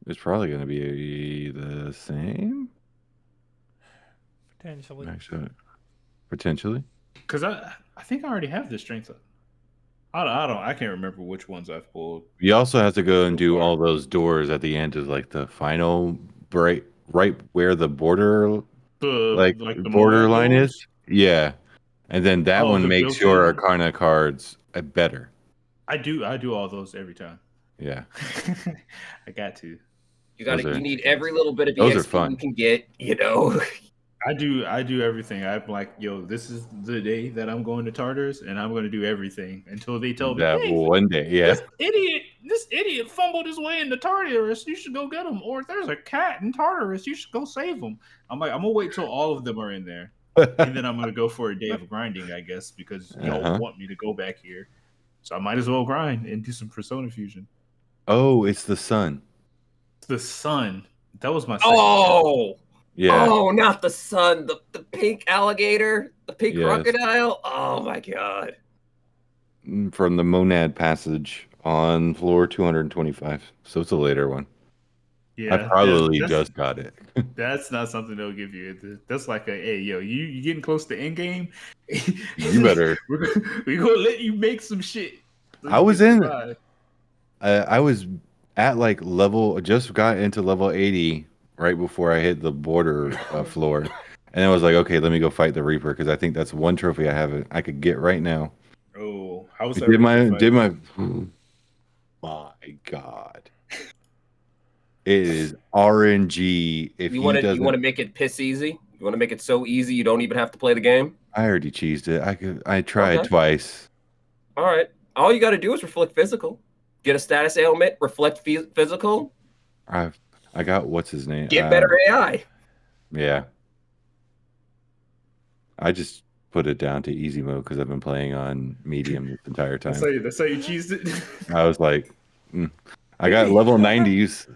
It's probably going to be the same. Potentially. Actually, potentially. Because I think I already have the strength. I can't remember which ones I've pulled. You also have to go and do all those doors at the end of like the final break, right where the border, the borderline is. Yeah, and then that one makes your Arcana cards better. I do all those every time. Yeah, I got to. You need every little bit of EXP you can get. I do everything. I'm like, yo, this is the day that I'm going to Tartarus, and I'm going to do everything until they tell me that one day. Yeah, this idiot fumbled his way into Tartarus. You should go get him. Or if there's a cat in Tartarus, you should go save him. I'm like, I'm gonna wait till all of them are in there, and then I'm gonna go for a day of grinding, I guess, because y'all want me to go back here. So I might as well grind and do some Persona fusion. Oh, it's the sun. The sun. That was my second. Oh. Yeah. Oh, not the sun. The pink alligator, the pink crocodile. Oh my god. From the Monad passage on floor 225. So it's a later one. Yeah, I probably just got it. That's not something they'll give you. That's like hey, yo, you getting close to end game? You better. We're gonna let you make some shit. So I was at like just got into level 80 right before I hit the border floor, and I was like, okay, let me go fight the Reaper because I think that's one trophy I could get right now. Oh, how was that? Did my my god. It is RNG. If you want to make it piss easy, you want to make it so easy you don't even have to play the game. I already cheesed it. I tried twice. All right, all you got to do is reflect physical. Get a status ailment, reflect physical. I got what's his name. Get better AI. Yeah. I just put it down to easy mode because I've been playing on medium this entire time. That's how you cheesed it. I was like, I got level 90s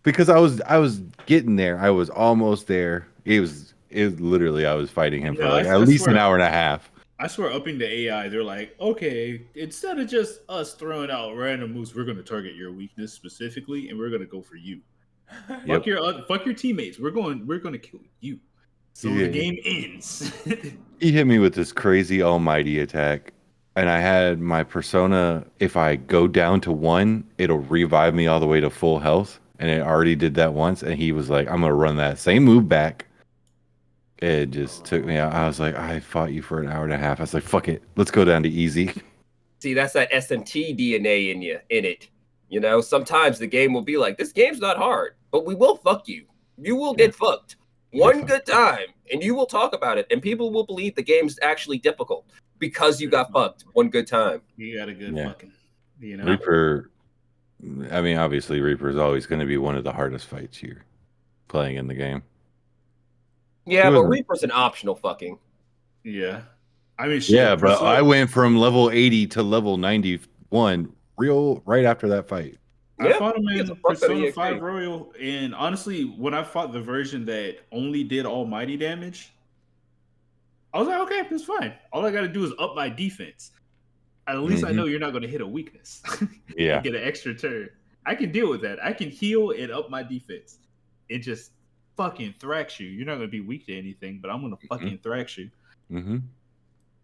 because I was getting there. I was almost there. It was literally I was fighting him for at least an hour and a half. I swear, upping the AI, they're like, okay, instead of just us throwing out random moves, we're going to target your weakness specifically, and we're going to go for you. Fuck your teammates. We're going to kill you. So the game ends. He hit me with this crazy almighty attack. and I had my persona. If I go down to 1, it'll revive me all the way to full health, and it already did that once. And he was like, "I'm gonna run that same move back." It just took me out. I was like, "I fought you for an hour and a half." I was like, "Fuck it, let's go down to easy." See, that's that SMT DNA in it. You know, sometimes the game will be like, this game's not hard, but we will fuck you. You will get fucked one good time, and you will talk about it, and people will believe the game's actually difficult because you got fucked one good time. You got a good fucking, you know. Reaper. I mean, obviously, Reaper is always going to be one of the hardest fights you're playing in the game. Yeah, but Reaper's an optional fucking. Yeah. I mean, shit, yeah, but I went from level 80 to level 91 right after that fight. I fought him in Persona 5 Royal, and honestly, when I fought the version that only did almighty damage, I was like, okay, that's fine. All I got to do is up my defense. At least I know you're not going to hit a weakness. Yeah. And get an extra turn. I can deal with that. I can heal and up my defense. It just fucking thrax you. You're not going to be weak to anything, but I'm going to fucking thrax you. Mm-hmm.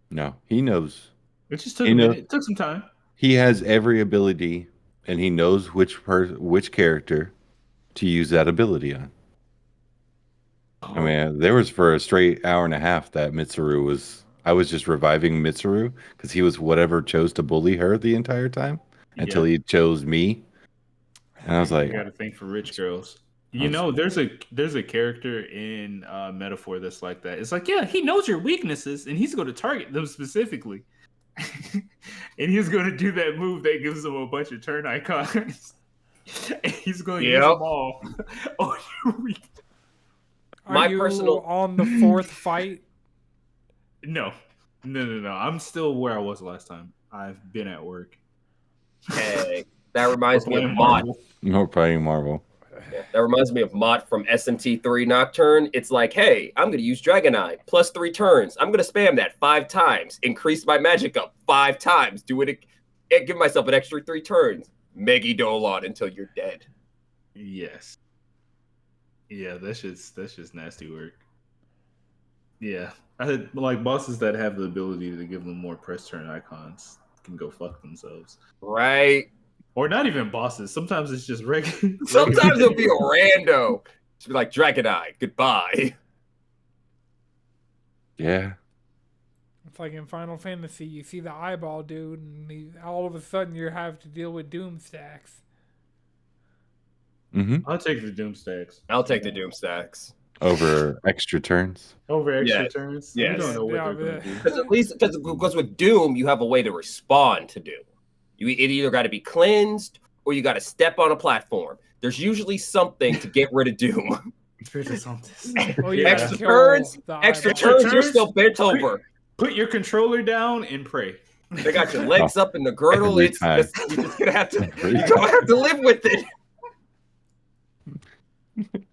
No, he knows. It just took a minute. It took some time. He has every ability, and he knows which character to use that ability on. I mean, there was for a straight hour and a half that Mitsuru was. I was just reviving Mitsuru because he was whatever chose to bully her the entire time until he chose me. And I was like, "You got to think for rich girls." You know, there's a character in Metaphor that's like that. It's like, yeah, he knows your weaknesses, and he's going to target them specifically. And he's going to do that move that gives him a bunch of turn icons. And he's going to use them all on your weakness. Are you on the 4th fight? No. I'm still where I was last time. I've been at work. Hey, that reminds me of Mott. No, playing Marvel. Yeah, that reminds me of Mott from SMT3 Nocturne. It's like, hey, I'm going to use Dragonite plus 3 turns. I'm going to spam that 5 times. Increase my magic up 5 times. Do it and give myself an extra 3 turns. Megidolon until you're dead. Yes. Yeah, that's just nasty work. Yeah. I had like bosses that have the ability to give them more press turn icons can go fuck themselves. Right. Or not even bosses. Sometimes it's just regular. Sometimes it'll be a rando. Just be like, Dragonite, goodbye. Yeah. It's like in Final Fantasy, you see the eyeball dude, and all of a sudden you have to deal with Doom stacks. Mm-hmm. I'll take the Doom stacks. I'll take the Doom stacks. Over extra turns? Over extra turns? Yes. You don't know what they're going to do. Because at least, because with Doom, you have a way to respond to Doom. It either got to be cleansed or you got to step on a platform. There's usually something to get rid of Doom. Extra turns, you're still bent over. Put your controller down and pray. They got your legs up in the girdle. You're just gonna have to live with it.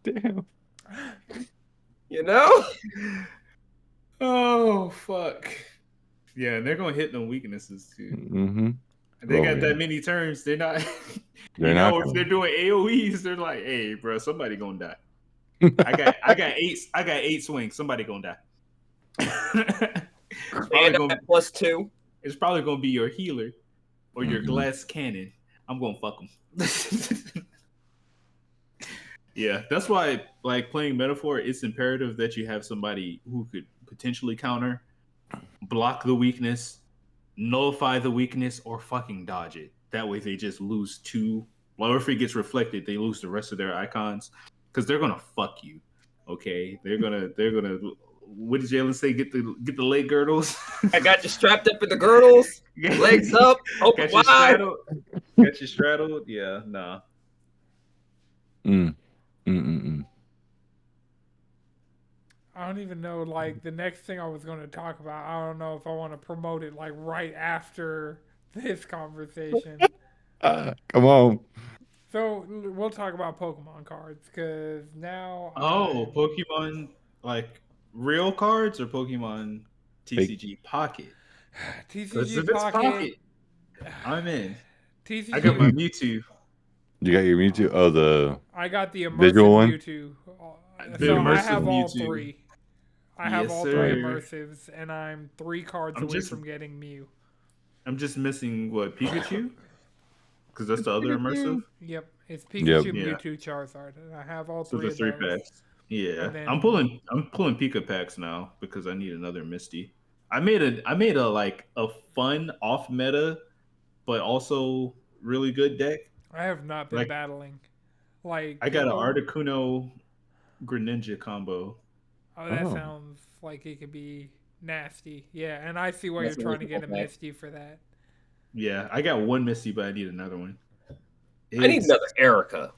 Damn. You know? Oh fuck. Yeah, and they're gonna hit them weaknesses too. Mm-hmm. They got that many turns. They're not. If they're doing AOE's, they're like, "Hey, bro, somebody gonna die." I got 8 swings. Somebody gonna die. And at +2. It's probably gonna be your healer or your glass cannon. I'm gonna fuck them. Yeah, that's why, like, playing Metaphor, it's imperative that you have somebody who could potentially counter, block the weakness, nullify the weakness, or fucking dodge it. That way they just lose 2. Or if it gets reflected, they lose the rest of their icons. Because they're gonna fuck you. Okay? They're gonna what did Jalen say? Get the leg girdles. I got you strapped up in the girdles, legs up, open wide. Got you straddled? Yeah, nah. I don't even know, like, the next thing I was going to talk about, I don't know if I want to promote it, like, right after this conversation. Come on. So, we'll talk about Pokemon cards, because now... Pokemon, like, real cards or Pokemon TCG Pocket? TCG Pocket. I'm in. TCG... I got my Mewtwo. You got your Mewtwo? Oh, I got the immersive visual one? Mewtwo. So I have all 3. I have all 3 immersives, and I'm 3 cards away from getting Mew. I'm just missing what, Pikachu? Because that's the other immersive. Yep, it's Yep. Pikachu, Yeah. Mewtwo, Charizard, and I have all So three the of 3 those. packs. Yeah, And then I'm pulling Pika packs now because I need another Misty. I made a like a fun off meta, but also really good deck. I have not been Like battling. Like I got an people. Articuno Greninja combo. Oh, that Oh. sounds like it could be nasty. Yeah, and I see why That's you're a trying to get a wonderful deck. Misty for that. Yeah, I got one Misty, but I need another one. I need It's- another Erica.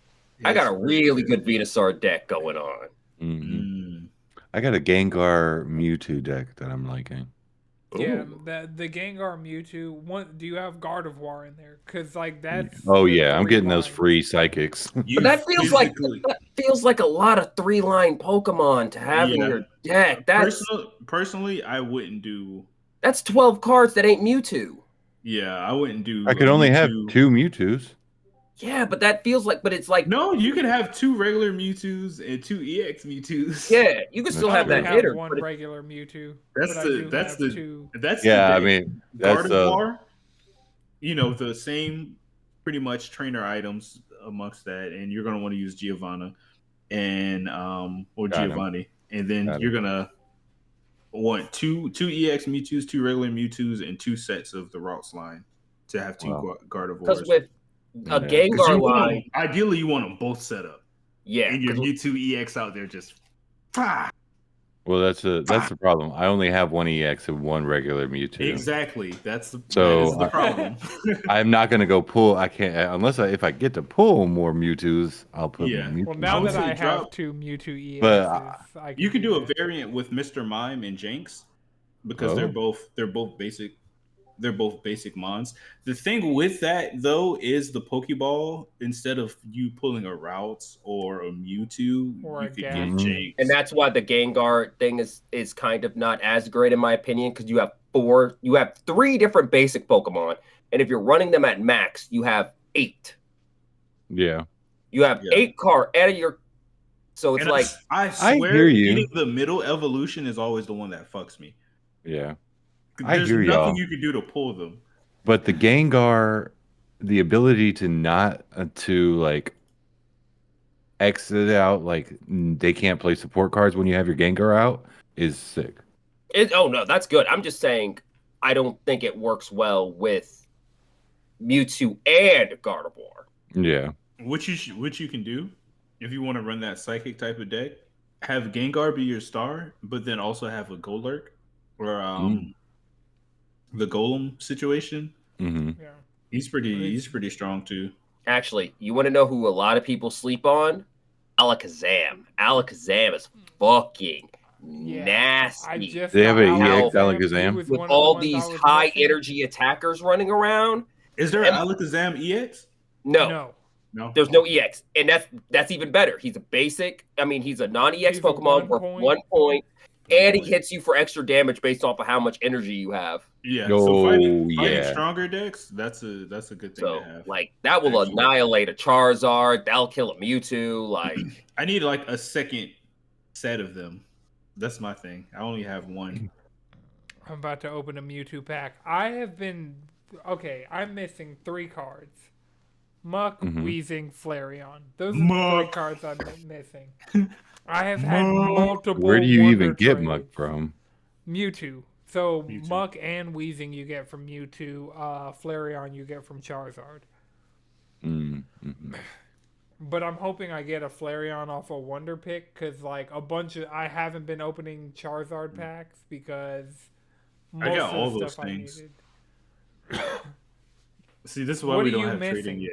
I got a it's really good Venusaur deck going on. Mhm. Mm. I got a Gengar Mewtwo deck that I'm liking. Yeah, Ooh. the Gengar Mewtwo. Do you have Gardevoir in there? Because like that's. Oh the yeah, I'm three getting those lines. free psychics. You But that feels physically- like a lot of 3-line Pokemon to have in Yeah. your deck. personally, I wouldn't do. That's 12 cards that ain't Mewtwo. Yeah, I wouldn't do. I could a only have Mewtwo. 2 Mewtwoos. Yeah, but that feels like, but it's like, No, you can have 2 regular Mewtwoos and 2 EX Mewtwoos. yeah, you can That's still I have only that have hitter. one But regular Mewtwo. That's but I the do that's have the two. that's Yeah, the I deck. mean that's Gardevoir, the same pretty much trainer items amongst that, and you're gonna want to use Giovanna and or Got him. Giovanni, and then Got you're gonna want two EX Mewtwoos, 2 regular Mewtwoos, and 2 sets of the Routes line to have 2 Wow. Gardevoirs. because with a Yeah. Gengar line, Ideally, you want them both set up, yeah, and your 'cause Mewtwo EX out there just. well, that's the problem. I only have 1 EX and 1 regular Mewtwo. Exactly. That is So, the problem. I'm not gonna go pull. I can't unless if I get to pull more Mewtwoos, I'll put Yeah. Mewtwo. Well, now would that I say have drop- 2 Mewtwo EXs, But, I can You can do a that. variant with Mr. Mime and Jinx because Oh. they're both basic mons. The thing with that though is the Pokeball, instead of you pulling a Routes or a Mewtwo, Or you a could Gap. get Jinx. and that's why the Gengar thing is kind of not as great in my opinion, because you have 3 different basic Pokemon, and if you're running them at max, you have 8. Yeah. You have Yeah. 8 card out of your, so it's And like I swear, hear you. getting the middle evolution is always the one that fucks me. Yeah. I There's hear nothing y'all. you can do to pull them. But the Gengar, the ability to not to like exit out, like they can't play support cards when you have your Gengar out, is sick. oh no, that's good. I'm just saying I don't think it works well with Mewtwo and Gardevoir. Yeah. What you can do if you want to run that psychic type of deck, have Gengar be your star, but then also have a Golurk or the Golem situation. Mm-hmm. Yeah. He's pretty strong too. Actually, you want to know who a lot of people sleep on? Alakazam. Alakazam is fucking Yeah. nasty. I just They have got a EX Alakazam. Alakazam? He was With one of the all ones I these was high missing. energy attackers running around. Is there And- an Alakazam EX? No, No. there's no EX, and that's even better. He's a basic. I mean, he's a non-EX He's a Pokemon 1 worth point. 1 point, and he hits you for extra damage based off of how much energy you have. Yeah. Oh, So fighting yeah. stronger decks, that's a good thing So, to have. like, that will Actually. annihilate a Charizard. That'll kill a Mewtwo. Like, I need like a second set of them. That's my thing. I only have one. I'm about to open a Mewtwo pack. I'm missing 3 cards. Muck, Mhm. Weezing, Flareon. Those are the 3 Muck. cards I'm missing. I have had Muck. multiple. Where do you Wonder even get trades. Muck from? Mewtwo. So Mewtwo. Muck and Weezing you get from Mewtwo. Flareon you get from Charizard. Mm-hmm. But I'm hoping I get a Flareon off a Wonder Pick because like I haven't been opening Charizard packs because most I got of all the those stuff things. I needed. See, this is why What we are don't you have missing? trading yet.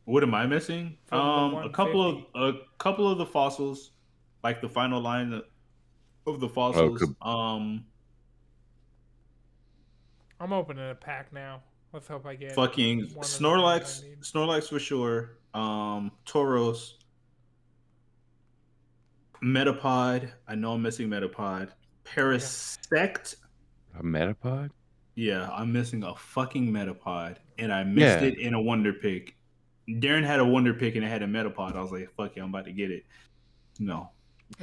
What am I missing? From the A couple of the fossils, like the final line of the fossils. I'm opening a pack now. Let's hope I get Fucking one of the things Snorlax, I need. Snorlax for sure. Tauros, Metapod. I know I'm missing Metapod. Parasect. A Metapod? Yeah, I'm missing a fucking Metapod, and I missed Yeah. it in a Wonder Pick. Darren had a Wonder Pick and it had a Metapod. I was like, "Fuck yeah, I'm about to get it." No,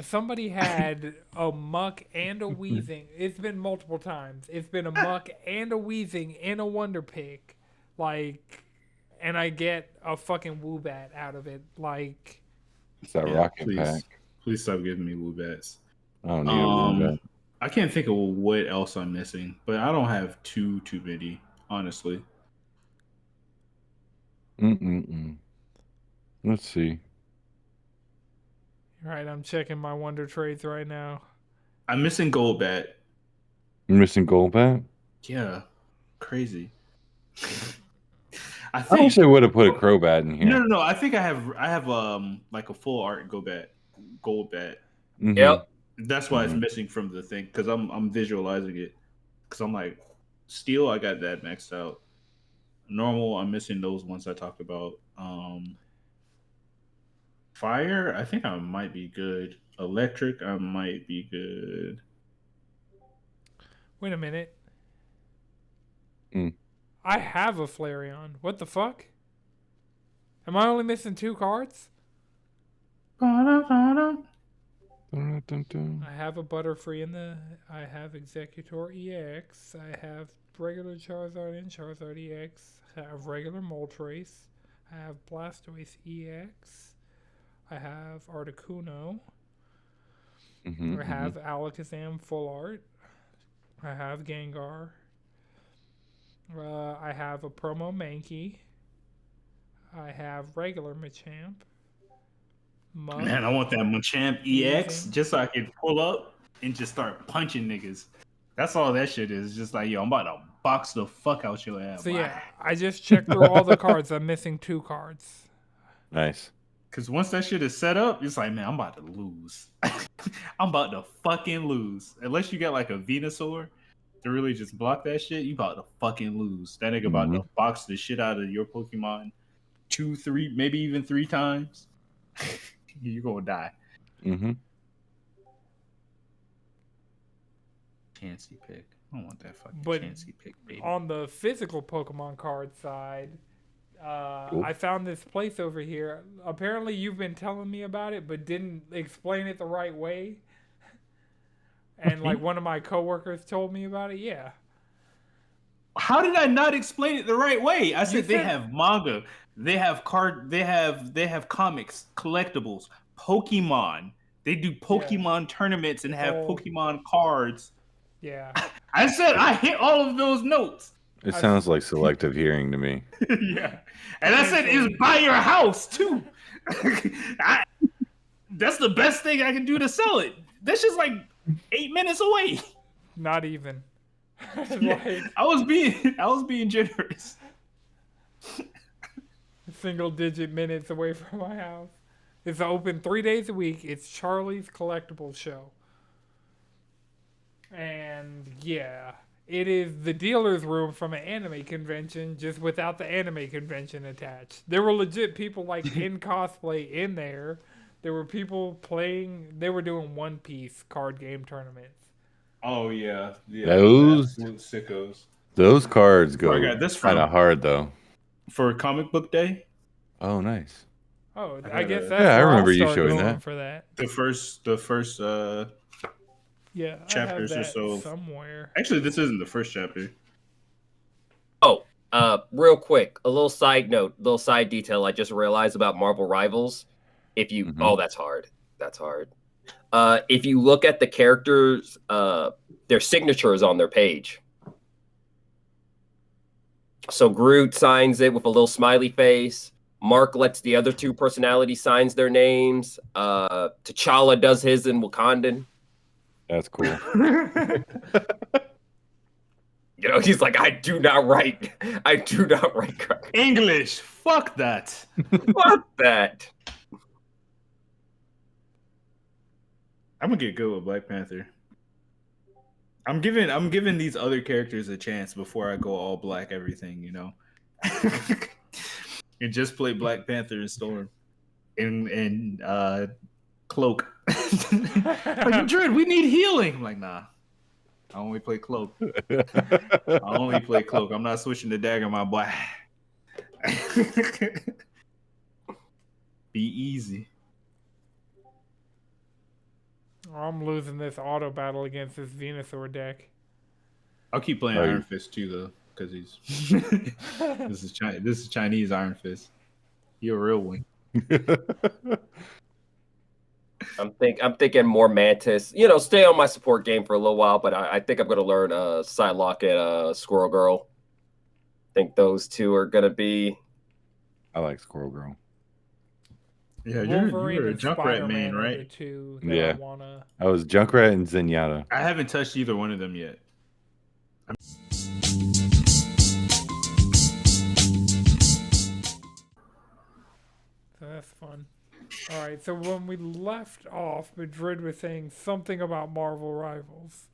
Somebody had a muck and a wheezing. It's been multiple times. It's been a muck and a wheezing in a Wonder Pick, like, and I get a fucking Woobat out of it, like. It's that Yeah, rocket pack. Please stop giving me Woobats. I don't need a Woobat. I can't think of what else I'm missing, but I don't have too many, honestly. Let's see. Right, I'm checking my Wonder Trades right now. I'm missing Goldbat. You're missing Golbat? Yeah, crazy. I wish I would have put a Crobat in here. No. I think I have like a full art Goldbat. Mm-hmm. Yep. That's why it's missing from the thing, because I'm visualizing it. Because I'm like, Steel, I got that maxed out. Normal, I'm missing those ones I talked about. Fire, I think I might be good. Electric, I might be good. Wait a minute. Mm. I have a Flareon. What the fuck? Am I only missing 2 cards? I have a Butterfree in the. I have Executor EX. I have regular Charizard and Charizard EX. I have regular Moltres. I have Blastoise EX. I have Articuno. I have Alakazam Full Art. I have Gengar. I have a promo Mankey. I have regular Machamp. Man, I want that Machamp EX just so I can pull up and just start punching niggas. That's all that shit is. Just like, yo, I'm about to box the fuck out your ass. So yeah, I just checked through all the cards. I'm missing 2 cards. Nice. Because once that shit is set up, it's like, man, I'm about to lose. I'm about to fucking lose. Unless you got like a Venusaur to really just block that shit, you about to fucking lose. That nigga about to box the shit out of your Pokemon 2, 3, maybe even 3 times. You're gonna die. Chansey pick. I don't want that fucking Chansey pick, baby. On the physical Pokemon card side, I found this place over here. Apparently, you've been telling me about it, but didn't explain it the right way. And like one of my coworkers told me about it. Yeah. How did I not explain it the right way? I said they have manga, they have comics, collectibles, Pokemon. They do Pokemon tournaments and have Pokemon cards. Yeah. I said I hit all of those notes. It sounds like selective hearing to me. Yeah. And I said it's by your house too. That's the best thing I can do to sell it. That's just like 8 minutes away. Not even. Like, I was being generous. Single digit minutes away from my house. It's open 3 days a week. It's Charlie's Collectible Show. And yeah, it is the dealer's room from an anime convention, just without the anime convention attached. There were legit people like in cosplay in there. There were people playing. They were doing One Piece card game tournaments. Oh yeah. Those sickos. Those cards go kind of hard though. For Comic Book Day. Oh, nice. Oh, I guess that's I remember you showing that. For that. The first chapters or so somewhere. Actually, this isn't the first chapter. Oh, real quick, a little side note, little side detail I just realized about Marvel Rivals. If you that's hard. That's hard. If you look at the characters, their signatures on their page. So Groot signs it with a little smiley face. Mark lets the other 2 personalities signs their names. T'Challa does his in Wakandan. That's cool. You know, he's like, I do not write English. Fuck that. Fuck that. I'm gonna get good with Black Panther. I'm giving these other characters a chance before I go all black everything, you know. And just play Black Panther and Storm and Cloak. Like, Dread, we need healing. I'm like, nah. I only play Cloak. I'm not switching to Dagger, my boy. Be easy. I'm losing this auto battle against this Venusaur deck. I'll keep playing Iron Fist too, though, because he's this is Chinese Iron Fist. You're a real one. I'm thinking more Mantis. You know, stay on my support game for a little while, but I think I'm gonna learn Psylocke and Squirrel Girl. I think those two are gonna be. I like Squirrel Girl. Yeah, Wolverine you're a and Junkrat Spider-Man main, are the right? two that Yeah. I wanna. I was Junkrat and Zenyatta. I haven't touched either one of them yet. So that's fun. All right, so when we left off, Madrid was saying something about Marvel Rivals.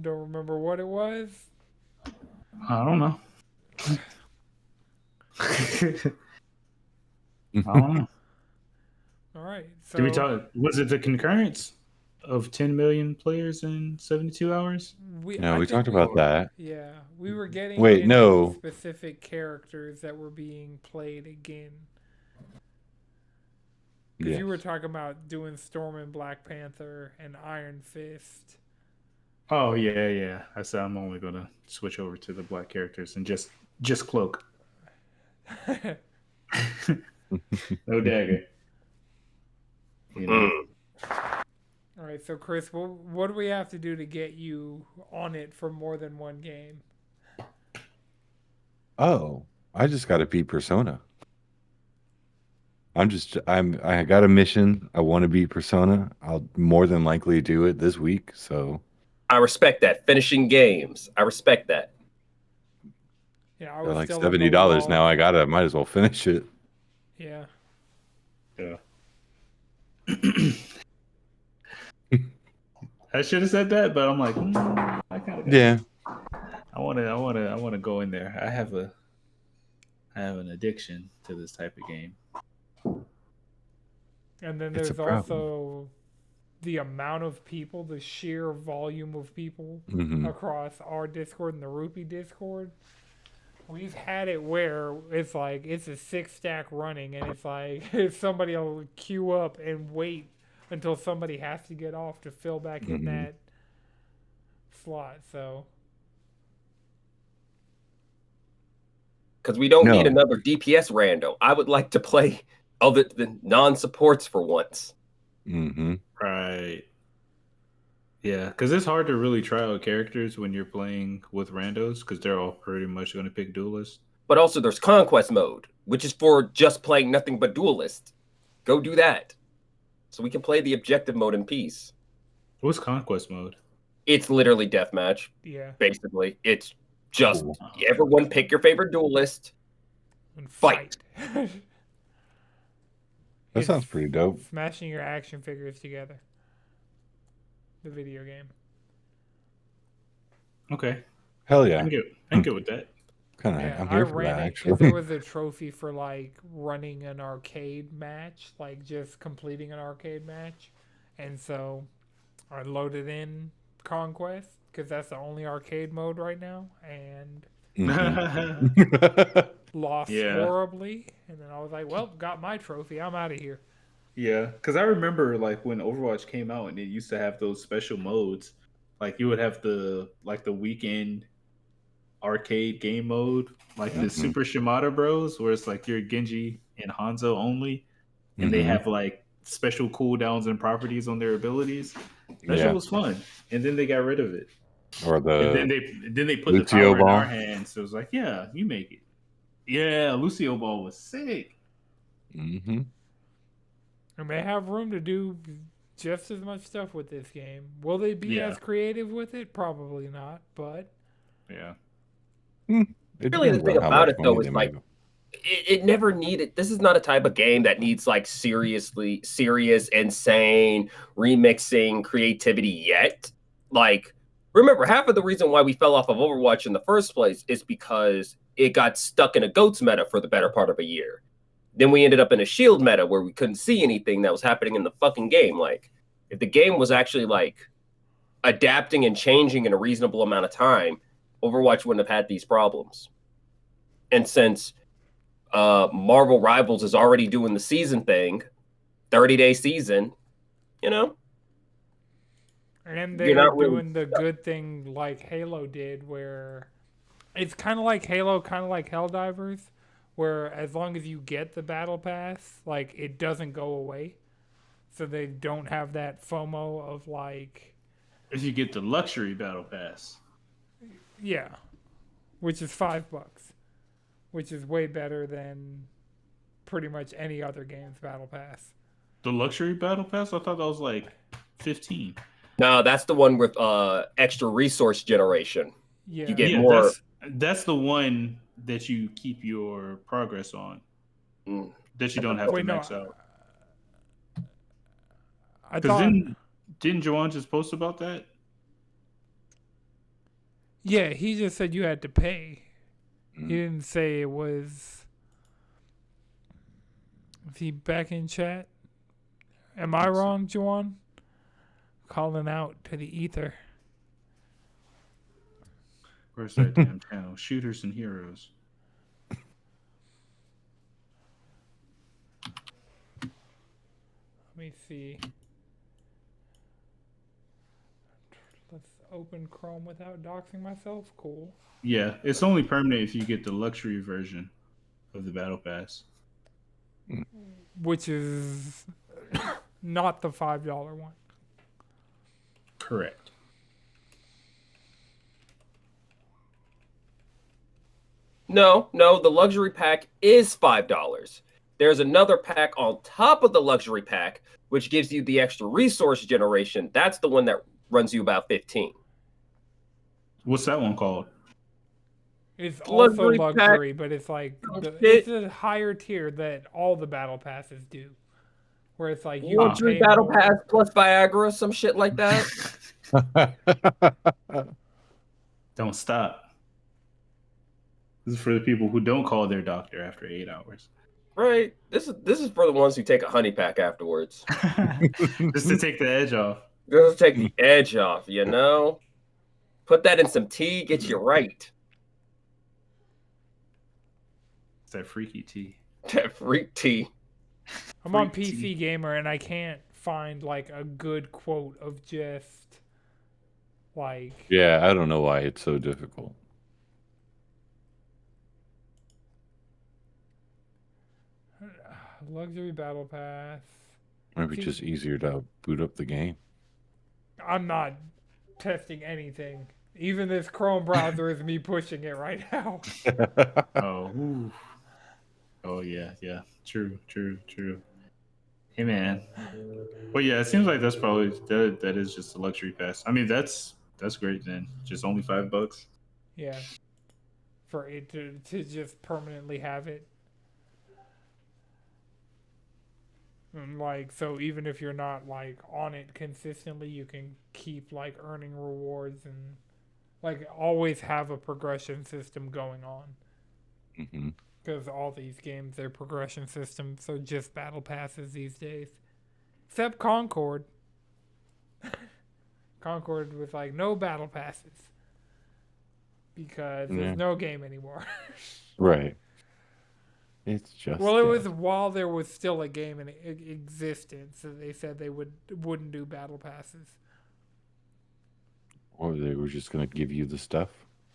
Don't remember what it was. I don't know. I don't know. All right, so Did we talk? Was it the concurrence of 10 million players in 72 hours? We think talked about that. Yeah, we were getting Wait, into no. specific characters that were being played again. Because you were talking about doing Storm and Black Panther and Iron Fist. Oh yeah. I said I'm only gonna switch over to the black characters and just cloak. No dagger. You know. All right, so Chris, what do we have to do to get you on it for more than one game? Oh, I just got to beat Persona. I got a mission. I want to beat Persona. I'll more than likely do it this week. So I respect that. Finishing games. I respect that. Yeah, I they're was like still $70 now. Might as well finish it. Yeah. Yeah. I should have said that, but I'm like, I kind of. Yeah. I want to go in there. I have an addiction to this type of game. And then It's there's a problem. also the amount of people, the sheer volume of people across our Discord and the Rupee Discord. We've had it where it's like it's a 6-stack running, and it's like if somebody will queue up and wait until somebody has to get off to fill back in that slot. So because we don't need another DPS rando. I would like to play other than non-supports for once. Right. Yeah, because it's hard to really try out characters when you're playing with randos because they're all pretty much going to pick duelists. But also there's Conquest mode, which is for just playing nothing but duelist. Go do that. So we can play the objective mode in peace. What's Conquest mode? It's literally deathmatch. yeah, Basically. It's just everyone pick your favorite duelist. and Fight. That sounds pretty dope. Smashing your action figures together. The video game. Okay. Hell yeah. I can get with that. Kind of. Yeah, I'm I here for ran that it because actually. there was a trophy for like running an arcade match, like just completing an arcade match, and so I loaded in Conquest because that's the only arcade mode right now, and lost horribly. And then I was like, "Well, got my trophy. I'm out of here." Yeah, because I remember like when Overwatch came out and it used to have those special modes. Like you would have the weekend arcade game mode, like the Super Shimada Bros, where it's like you're Genji and Hanzo only, and they have like special cooldowns and properties on their abilities. That shit was fun, and then they got rid of it. Or and then they put Lucio the power ball in our hands. So it was like, yeah, you make it. Yeah, Lucio Ball was sick. And they have room to do just as much stuff with this game. Will they be as creative with it? Probably not, but yeah. Really, the thing about it though is like it never needed. This is not a type of game that needs like serious, insane remixing creativity yet. Like, remember, half of the reason why we fell off of Overwatch in the first place is because it got stuck in a GOATS meta for the better part of a year. Then we ended up in a shield meta where we couldn't see anything that was happening in the fucking game. Like, if the game was actually like adapting and changing in a reasonable amount of time, Overwatch wouldn't have had these problems. And since Marvel Rivals is already doing the season thing, 30-day season, you know, And you're they're not really doing the good thing like Halo did, where it's kind of like Halo, kind of like Helldivers, where as long as you get the battle pass, like it doesn't go away. So they don't have that FOMO of like, If you get the luxury battle pass. yeah, which is $5, which is way better than pretty much any other game's battle pass. The luxury battle pass? I thought that was like 15. No, that's the one with extra resource generation. Yeah, You get Yeah, more. that's the one that you keep your progress on. Mm. That you don't have to Wait, no, max out. I Because thought, didn't Joanne just post about that? yeah, he just said you had to pay. Mm. He didn't say it was. Is he back in chat? Am I wrong, Juwan? Calling out to the ether. Where's that damn channel? Shooters and Heroes. Let me see. Let's open Chrome without doxing myself. Cool. Yeah, it's only permanent if you get the luxury version of the battle pass. Which is not the $5 one. Correct. No, the luxury pack is $5. There's another pack on top of the luxury pack, which gives you the extra resource generation. That's the one that runs you about 15. What's that one called? It's also Luxury luxury, but it's like it's a higher tier that all the battle passes do. Where it's like you Luxury pay battle more. pass plus Viagra, some shit like that. Don't stop. This is for the people who don't call their doctor after 8 hours. Right. This is for the ones who take a honey pack afterwards. Just to take the edge off. Just to take the edge off, you know? Put that in some tea, get you right. It's that freaky tea. That freak tea. I'm on Freak PC tea. Gamer and I can't find like a good quote of just like Yeah, I don't know why it's so difficult. luxury battle pass. Maybe it's just easier to boot up the game. I'm not testing anything. Even this Chrome browser is me pushing it right now. Oh, ooh. Oh yeah. True. Hey man. Well, yeah, it seems like that's probably that is just a luxury pass. I mean, that's great then. Just only $5. Yeah. For it to just permanently have it. And like, so even if you're not like on it consistently, you can keep like earning rewards and like always have a progression system going on. Mm-hmm. Because all these games, their progression systems are just battle passes these days. Except Concord. Concord with like no battle passes. Because there's no game anymore. Right. It's just Well, it was while there was still a game in existence, so they said they wouldn't do battle passes. Or they were just gonna give you the stuff.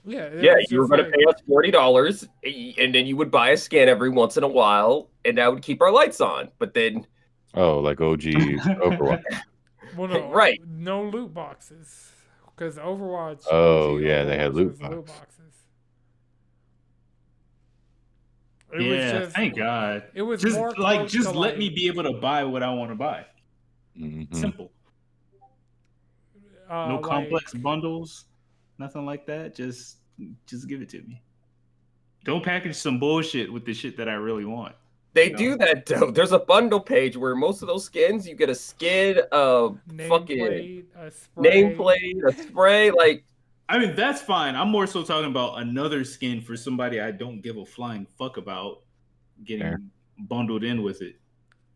Yeah, You were going to pay us $40, and then you would buy a skin every once in a while, and that would keep our lights on. But then, Oh, like OG Overwatch. Well, no, Right. No loot boxes, because Overwatch. Oh, OG yeah, they had Overwatch loot was boxes. It was Yeah, just, thank God. It was Just more like close just to, let like, me be able to buy what I want to buy. Mm-hmm. Simple. No like, complex bundles, nothing like that. Just give it to me. Don't package some bullshit with the shit that I really want. they do that, though. There's a bundle page where most of those skins, you get a skin, fucking nameplate, a spray. Like, I mean, that's fine. I'm more so talking about another skin for somebody I don't give a flying fuck about getting bundled in with it.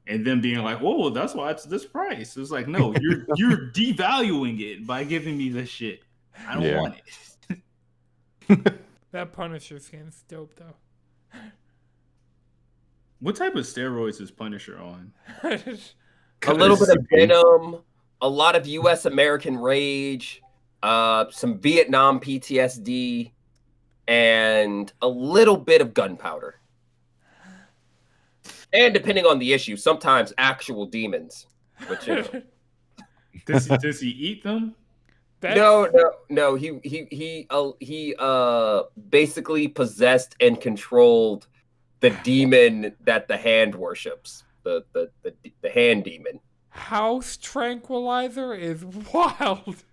And then being like, whoa, that's why it's this price. It's like, no, you're devaluing it by giving me this shit. I don't want it. That Punisher skin's dope, though. What type of steroids is Punisher on? a little bit of Venom, a lot of U.S. American rage, some Vietnam PTSD, and a little bit of gunpowder. And depending on the issue, sometimes actual demons. Which, does he eat them? No. He basically possessed and controlled the demon that the hand worships. The hand demon. House tranquilizer is wild.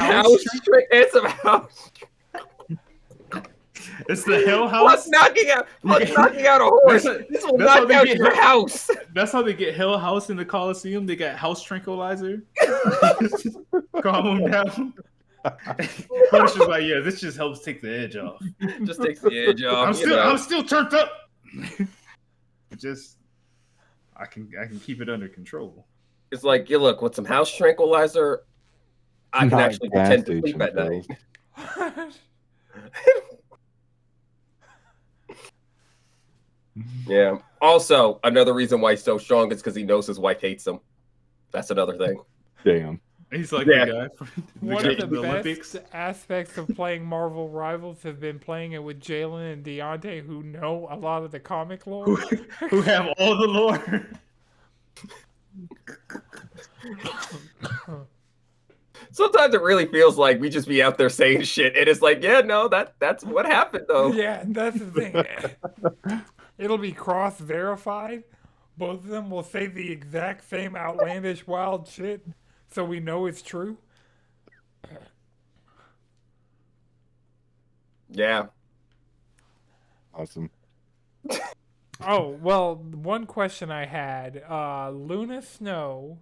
It's a house. It's the Hell House. Knocking out a horse. This will knock out your house. That's how they get Hell House in the Coliseum. They got house tranquilizer. Calm them down. Punisher's like, yeah, this just helps take the edge off. Just takes the edge off. I'm still turned up. I can keep it under control. It's like, you look, with some house tranquilizer, I can actually pretend to sleep at night. Yeah. Also, another reason why he's so strong is because he knows his wife hates him. That's another thing. Damn. He's like the guy. One of the best aspects of playing Marvel Rivals has been playing it with Jalen and Deontay, who know a lot of the comic lore. Who have all the lore. Sometimes it really feels like we just be out there saying shit, and it's like, yeah, no, that's what happened though. Yeah, that's the thing. It'll be cross-verified. Both of them will say the exact same outlandish wild shit, so we know it's true. Yeah. Awesome. Oh, well, one question I had. Luna Snow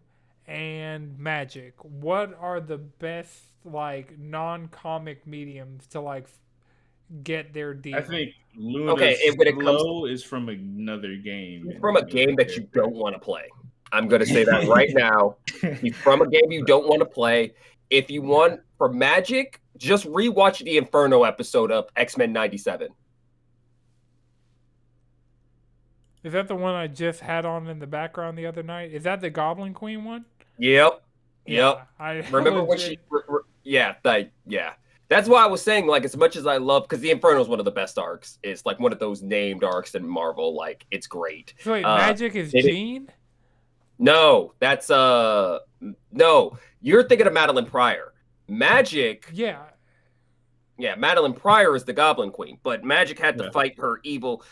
and Magic. What are the best, like, non-comic mediums to, like, get their deal? I think Luna Snow is from another game. It's from a game that you don't want to play. I'm going to say that right now. He's from a game you don't want to play. If you want, for Magic, just rewatch the Inferno episode of X-Men 97. Is that the one I just had on in the background the other night? Is that the Goblin Queen one? Yep. Yeah, Remember when she... Yeah. That's why I was saying, like, as much as I love... Because the Inferno is one of the best arcs. It's, like, one of those named arcs in Marvel. Like, it's great. So wait, Magic is Jean? No, that's... No, you're thinking of Madeline Pryor. Magic... Yeah, Madeline Pryor is the Goblin Queen, but Magic had to fight her evil...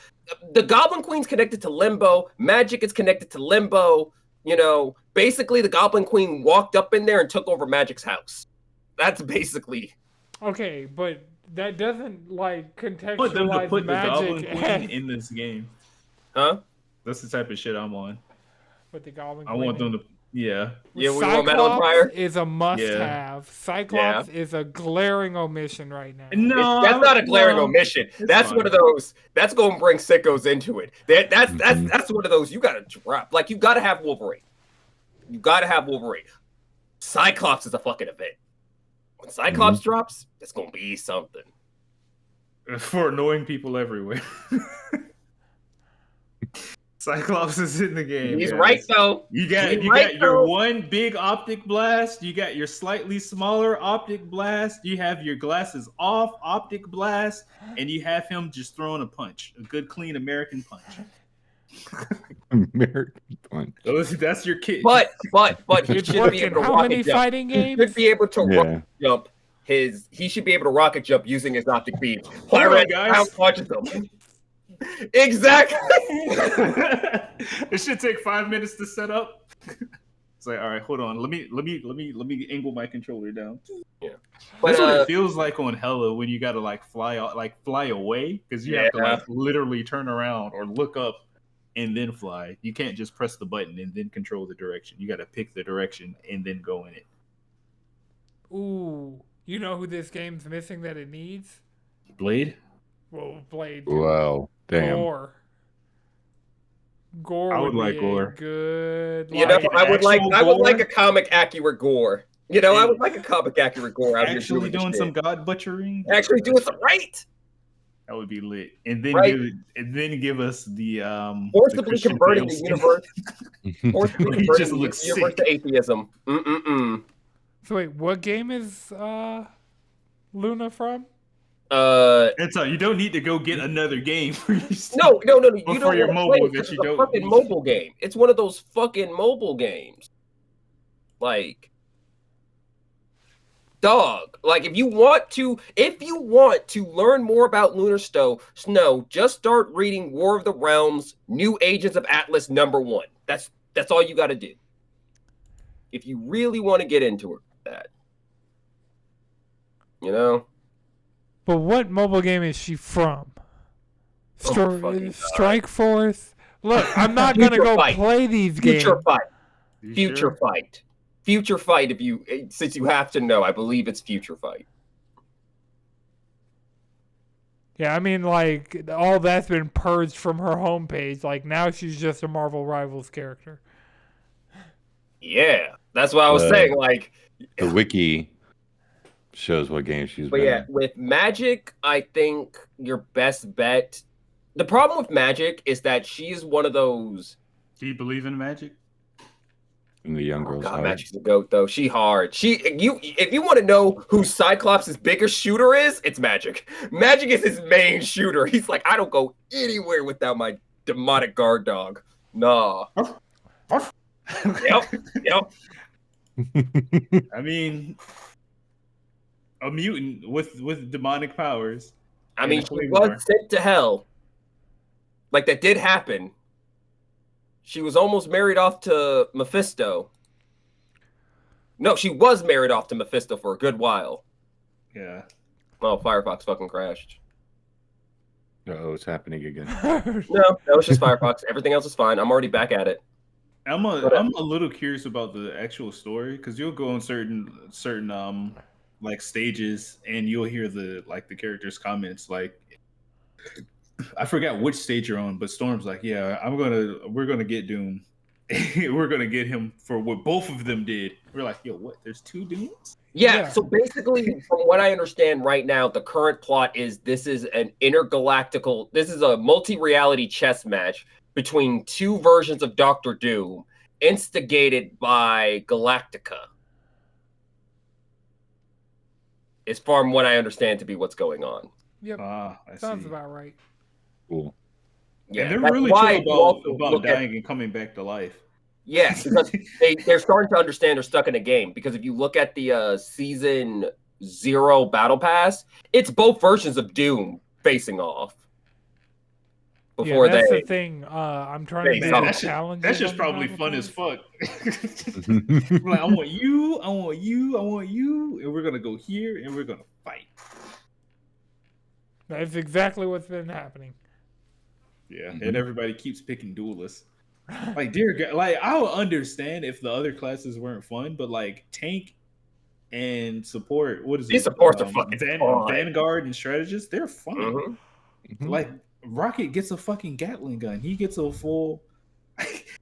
The Goblin Queen's connected to Limbo. Magic is connected to Limbo. You know, basically the Goblin Queen walked up in there and took over Magic's house. That's basically... Okay, but that doesn't, like, contextualize put them to put Magic the Goblin Queen in this game. Huh? That's the type of shit I'm on. With the Goblin I Queen. want them to... Yeah. Yeah, we want Madeline Pryor. Is a must-have. Cyclops is a glaring omission right now. No, that's not a glaring omission. That's fine. One of those. That's going to bring sickos into it. That's one of those you got to drop. Like, you got to have Wolverine. Cyclops is a fucking event. When Cyclops drops, it's going to be something. For annoying people everywhere. Cyclops is in the game. He's right though. You got your one big optic blast. You got your slightly smaller optic blast. You have your glasses off optic blast, and you have him just throwing a punch, a good clean American punch. American punch. That's your kid. But he should be able to rocket jump. Fighting games? He should be able to rocket jump. He should be able to rocket jump using his optic beam. Pirate punches him. Exactly. It should take 5 minutes to set up. It's like, all right, hold on. Let me angle my controller down. Yeah, that's what it feels like on Hella when you gotta like fly away because you have to like literally turn around or look up and then fly. You can't just press the button and then control the direction. You gotta pick the direction and then go in it. Ooh, you know who this game's missing that it needs? Blade. Well, Blade. Wow. Damn. Gore. I would like Gore. Good. You know, I would like a comic accurate Gore. You know, I would like a comic accurate Gore out actually doing some god butchering. Actually doing some right. That would be lit. And then Right. give us the Forcibly Christian converting Bale the universe. Forcibly He just converting the looks universe sick. to atheism. Mm-mm-mm. So wait, what game is Luna from? That's all. You don't need to go get another game for your No. You But don't for your want to play mobile it 'cause that you it's a don't fucking use. mobile game. It's one of those fucking mobile games. Like, dog. Like, if you want to learn more about Lunar Snow, just start reading War of the Realms, New Agents of Atlas #1. That's all you got to do. If you really want to get into that, you know. But what mobile game is she from? Strike Force. Look, I'm not gonna go play these games. Future Fight. Future Fight. Since you have to know, I believe it's Future Fight. Yeah, I mean, like, all that's been purged from her homepage. Like, now she's just a Marvel Rivals character. Yeah, that's what I was saying. Like, the wiki shows what game she's been in. With Magic, I think your best bet. The problem with Magic is that she's one of those. Do you believe in magic? In the young girl's heart. Magic's a goat though. She hard. If you want to know who Cyclops' biggest shooter is, it's Magic. Magic is his main shooter. He's like, I don't go anywhere without my demonic guard dog. Nah. Yep. I mean, a mutant with demonic powers. I mean, she was sent to hell. Like, that did happen. She was almost married off to Mephisto. No, she was married off to Mephisto for a good while. Yeah. Oh, Firefox fucking crashed. Oh, it's happening again. No, that was just Firefox. Everything else is fine. I'm already back at it. I'm a little curious about the actual story because you'll go on certain like stages and you'll hear the characters' comments like. I forgot which stage you're on, but Storm's like, yeah, we're gonna get Doom. We're gonna get him for what both of them did. We're like, yo, what? There's 2 Dooms? Yeah, so basically, from what I understand right now, the current plot is this is a multi-reality chess match between 2 versions of Doctor Doom, instigated by Galactica. It's from what I understand to be what's going on. Yep. Sounds about right. Cool. Yeah, and they're really chill about dying and coming back to life. Yeah, because they're starting to understand they're stuck in a game. Because if you look at the Season 0 Battle Pass, it's both versions of Doom facing off. That's the thing. I'm trying to make a challenge. That's just probably fun as fuck. Like, I want you, and we're gonna go here and we're gonna fight. That's exactly what's been happening. Yeah, and everybody keeps picking duelists. Like, dear God, like I would understand if the other classes weren't fun, but like tank and support, what is it? These supports are fucking fun. Vanguard and strategist, they're fun. Mm-hmm. Like Rocket gets a fucking Gatling gun. He gets a full.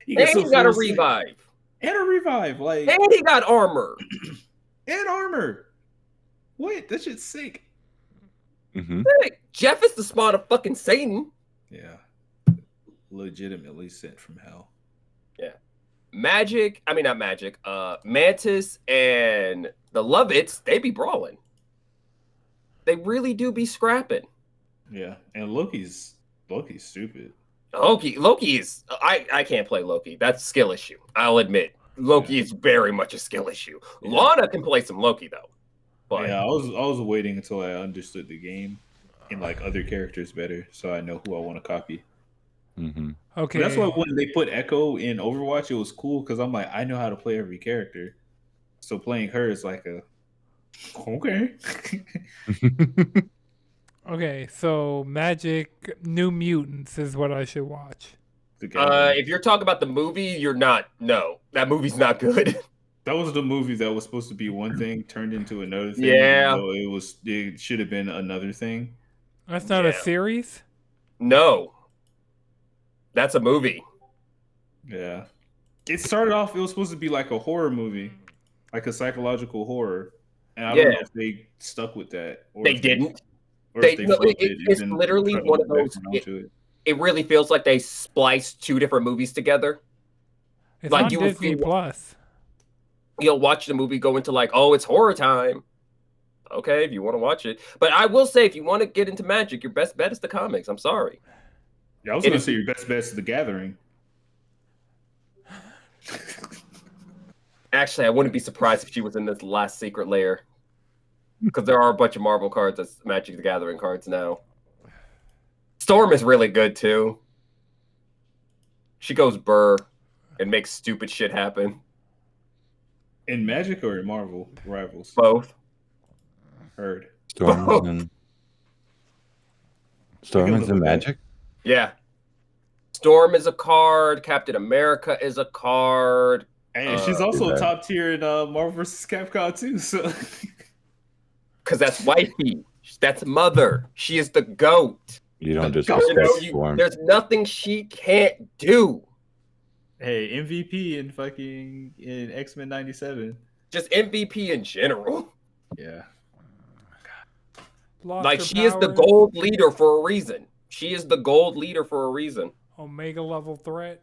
He got a revive. And a revive, like. And he got armor. And armor. What? That shit's sick. Mm-hmm. Jeff is the spawn of fucking Satan. Yeah. Legitimately sent from hell. Yeah. Not Magic. Mantis and the Lovitz, they be brawling. They really do be scrapping. Yeah, and Loki's stupid. Loki is. I can't play Loki. That's a skill issue. I'll admit. Loki is very much a skill issue. Yeah. Lana can play some Loki though. But yeah, I was waiting until I understood the game and like other characters better, so I know who I want to copy. Mm-hmm. Okay, that's why when they put Echo in Overwatch, it was cool because I'm like, I know how to play every character, so playing her is like a okay. Okay, so Magic New Mutants is what I should watch. If you're talking about the movie, you're not. No, that movie's not good. That was the movie that was supposed to be one thing turned into another thing. Yeah, so it should have been another thing. That's not a series? No. That's a movie. Yeah. It started off, it was supposed to be like a horror movie, like a psychological horror. And I don't know if they stuck with that. They didn't. Or if they flipped it's and then literally cut one of the those. background onto it. It really feels like they spliced 2 different movies together. It's Like on Disney Plus. You'll watch the movie, go into like, oh, it's horror time. Okay, if you want to watch it. But I will say, if you want to get into magic, your best bet is the comics. I'm sorry. Yeah, I was going to say your best bet is The Gathering. Actually, I wouldn't be surprised if she was in this last secret layer. Because there are a bunch of Marvel cards that's Magic the Gathering cards now. Storm is really good, too. She goes burr and makes stupid shit happen. In Magic or in Marvel Rivals? Both. Heard. Storm's in Magic? Yeah. Storm is a card. Captain America is a card. And she's also top tier in Marvel vs. Capcom too. So, because that's wifey. That's mother. She is the GOAT. You don't disrespect Storm. There's nothing she can't do. Hey, MVP in X-Men '97. Just MVP in general. Yeah. Like she is the gold leader for a reason. She is the gold leader for a reason. Omega level threat.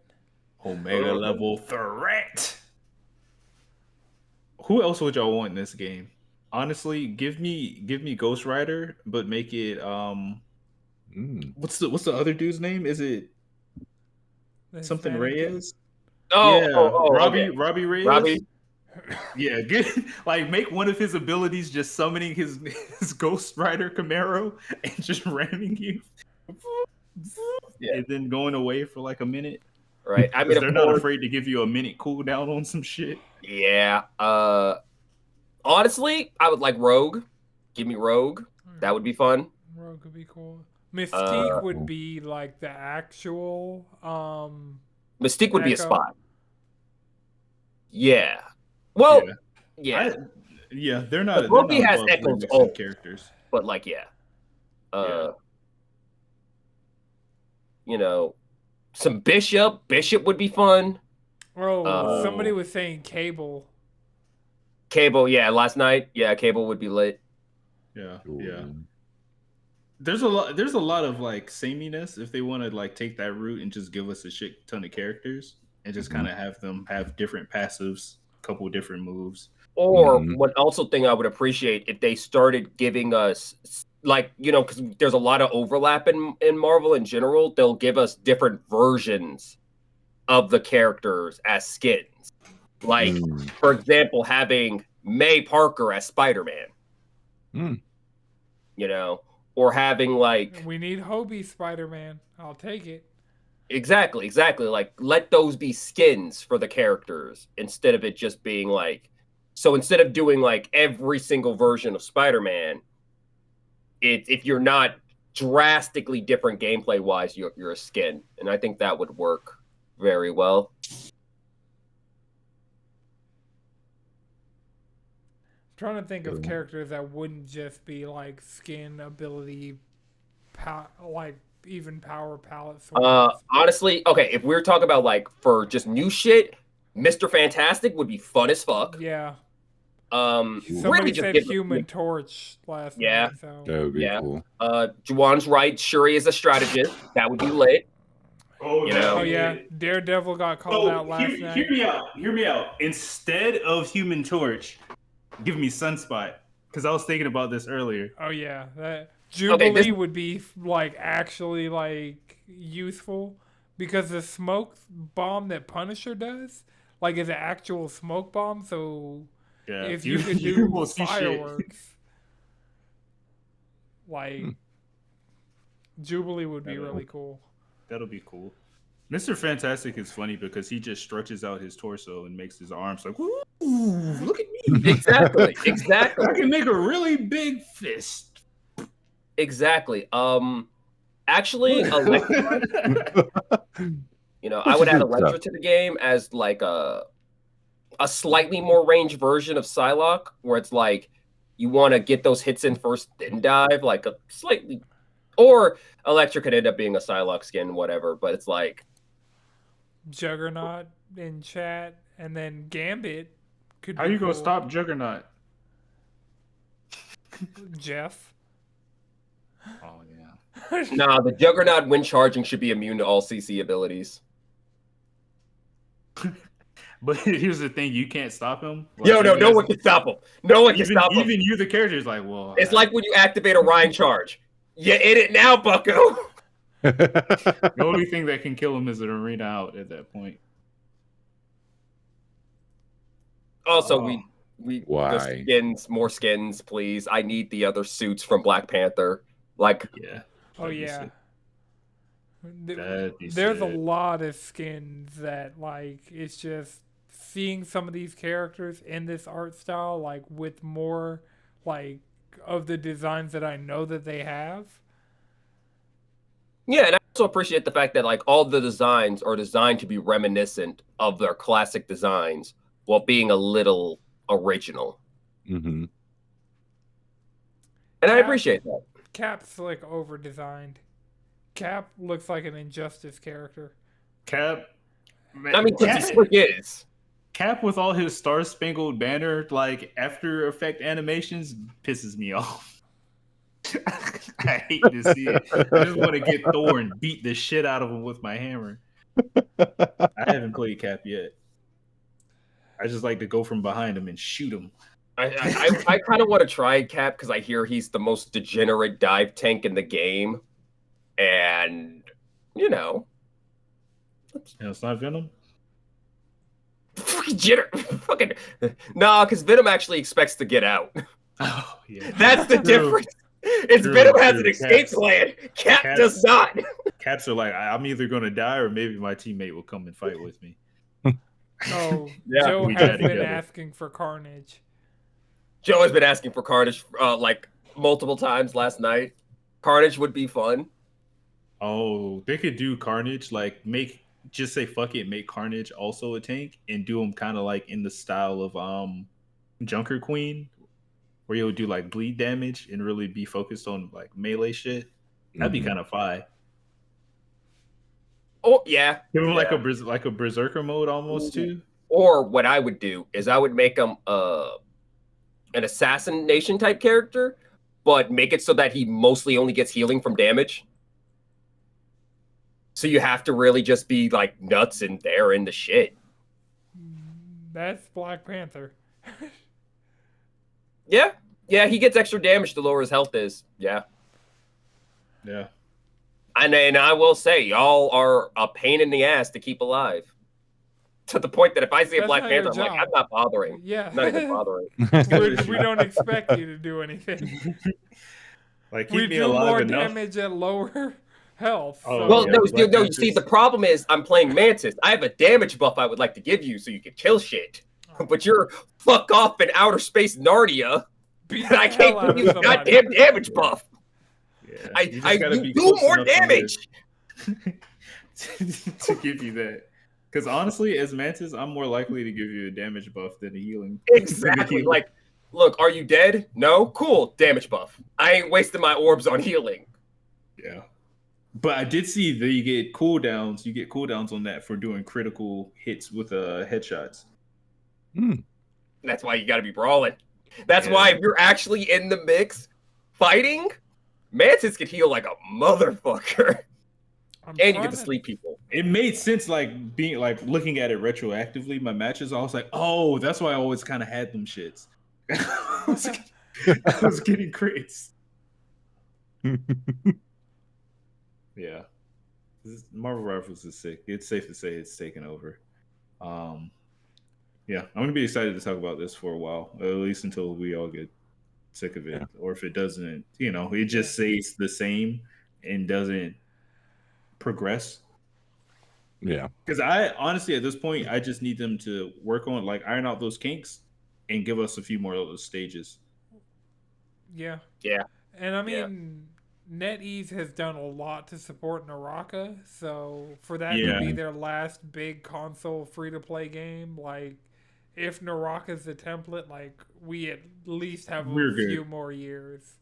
Omega level threat. Who else would y'all want in this game? Honestly, give me Ghost Rider, but make it what's the other dude's name? Is it something Reyes? Robbie Reyes. Robbie. Yeah, make one of his abilities just summoning his Ghost Rider Camaro and just ramming you. Yeah. And then going away for like a minute. Right. I mean, they're not afraid to give you a minute cooldown on some shit. Yeah. Honestly, I would like Rogue. Give me Rogue. That would be fun. Rogue would be cool. Mystique would be like the actual. Mystique would be a spy. Yeah. Well, yeah. They're not. Loki has Echo's own characters, but like, you know, some Bishop. Bishop would be fun. Oh, somebody was saying Cable. Cable, yeah. Last night, Cable would be lit. Yeah, yeah. There's a lot of like sameness if they want to like take that route and just give us a shit ton of characters and just kind of have them have different passives, couple different moves. Or what also thing I would appreciate if they started giving us, like, you know, because there's a lot of overlap in Marvel in general, they'll give us different versions of the characters as skins. Like, for example, having May Parker as Spider-Man. You know, or having like... We need Hobie Spider-Man. I'll take it. Exactly. Like, let those be skins for the characters instead of it just being like... So instead of doing like every single version of Spider-Man, if you're not drastically different gameplay-wise, you're a skin. And I think that would work very well. Trying to think of characters that wouldn't just be like skin ability, like even power palette. Honestly, okay, if we're talking about like for just new shit, Mr. Fantastic would be fun as fuck. Yeah. Somebody said Human Torch last night. So. That would be cool. Juwan's right. Shuri is a strategist. That would be lit. Oh, yeah. Daredevil got called out last night. Hear me out. Instead of Human Torch, give me Sunspot, because I was thinking about this earlier. Oh yeah, that Jubilee would be like actually like useful because the smoke bomb that Punisher does, like, is an actual smoke bomb. So if you could do fireworks, like Jubilee would be really cool. That'll be cool. Mr. Fantastic is funny because he just stretches out his torso and makes his arms like, "Ooh, look at me!" Exactly. I can make a really big fist. Exactly. Actually, Elektra, you know, I would add Elektra to the game as like a slightly more ranged version of Psylocke, where it's like you want to get those hits in first, then dive, like a slightly. Or Elektra could end up being a Psylocke skin, whatever. But it's like Juggernaut in chat, and then Gambit could. How you gonna stop Juggernaut? Jeff. Oh yeah. Nah, the Juggernaut when charging should be immune to all CC abilities. But here's the thing: you can't stop him. Yo, no one can stop him. No one can stop him. Even you, the character, is like, well. It's like when you activate a Ryan charge. You in it now, Bucko. The only thing that can kill him is an arena out at that point. Also, we Why? the skins, more skins, please. I need the other suits from Black Panther. Like, Yeah. Oh yeah. That'd be There's a sick. lot of skins that like it's just seeing some of these characters in this art style, like with more like of the designs that I know that they have. yeah, and I also appreciate the fact that like all the designs are designed to be reminiscent of their classic designs while being a little original. Mm-hmm. And I appreciate that. Cap's like over designed. Cap looks like an Injustice character. Cap. Man, I mean, he slick is. Cap with all his Star Spangled Banner like After Effect animations pisses me off. I hate to see it. I just want to get Thor and beat the shit out of him with my hammer. I haven't played Cap yet. I just like to go from behind him and shoot him. I kind of want to try Cap because I hear he's the most degenerate dive tank in the game. And, you know. And it's not Venom? Fucking nah, because Venom actually expects to get out. Oh, yeah. That's the difference. It's Venom has an escape plan. Cap does not. Caps are like, I'm either going to die or maybe my teammate will come and fight with me. Oh, Yeah, Joe we has got been together. asking for Carnage. Joe has been asking for Carnage like multiple times last night. Carnage would be fun. Oh, they could do Carnage, like just say fuck it, make Carnage also a tank and do him kind of like in the style of Junker Queen, where you'll do like bleed damage and really be focused on like melee shit. That'd be kind of fine. Oh yeah, Give him yeah. like a berserker mode almost too. Or what I would do is I would make him an assassination type character, but make it so that he mostly only gets healing from damage. So you have to really just be like nuts in there in the shit. That's Black Panther. Yeah, he gets extra damage the lower his health is. Yeah. Yeah. And I will say, y'all are a pain in the ass to keep alive. To the point that if I see a That's Black not Panther, your I'm like, job. I'm not bothering. Yeah. I'm not even bothering. We don't expect you to do anything. Like We keep me do alive more enough. damage at lower health. Oh, so- Well, yeah, no, Black you see, Panthers. the problem is I'm playing Mantis. I have a damage buff I would like to give you so you can kill shit. But you're fuck off in outer space Narnia. Beat And I the hell can't out give you of a somebody. goddamn damage buff. Yeah, I just gotta be do close more enough to damage. to give you that. Because honestly, as Mantis, I'm more likely to give you a damage buff than a healing. Exactly. Like, look, are you dead? No? Cool. Damage buff. I ain't wasting my orbs on healing. Yeah. But I did see that you get cooldowns. You get cooldowns on that for doing critical hits with headshots. That's why you gotta be brawling. That's why if you're actually in the mix fighting, Mantis can heal like a motherfucker. I'm And you trying get to to- sleep people. It made sense, like being like looking at it retroactively. My matches, I was like, oh, that's why I always kind of had them shits. I was getting crits. Yeah, Marvel Rivals is sick. It's safe to say it's taken over. Yeah, I'm gonna be excited to talk about this for a while, at least until we all get sick of it, or if it doesn't, it just stays the same and doesn't progress. Yeah. Because I honestly, at this point, I just need them to work on iron out those kinks and give us a few more of those stages. Yeah. Yeah. And I mean, NetEase has done a lot to support Naraka, so for that to be their last big console free-to-play game, if Naraka's the template, we at least have few more years.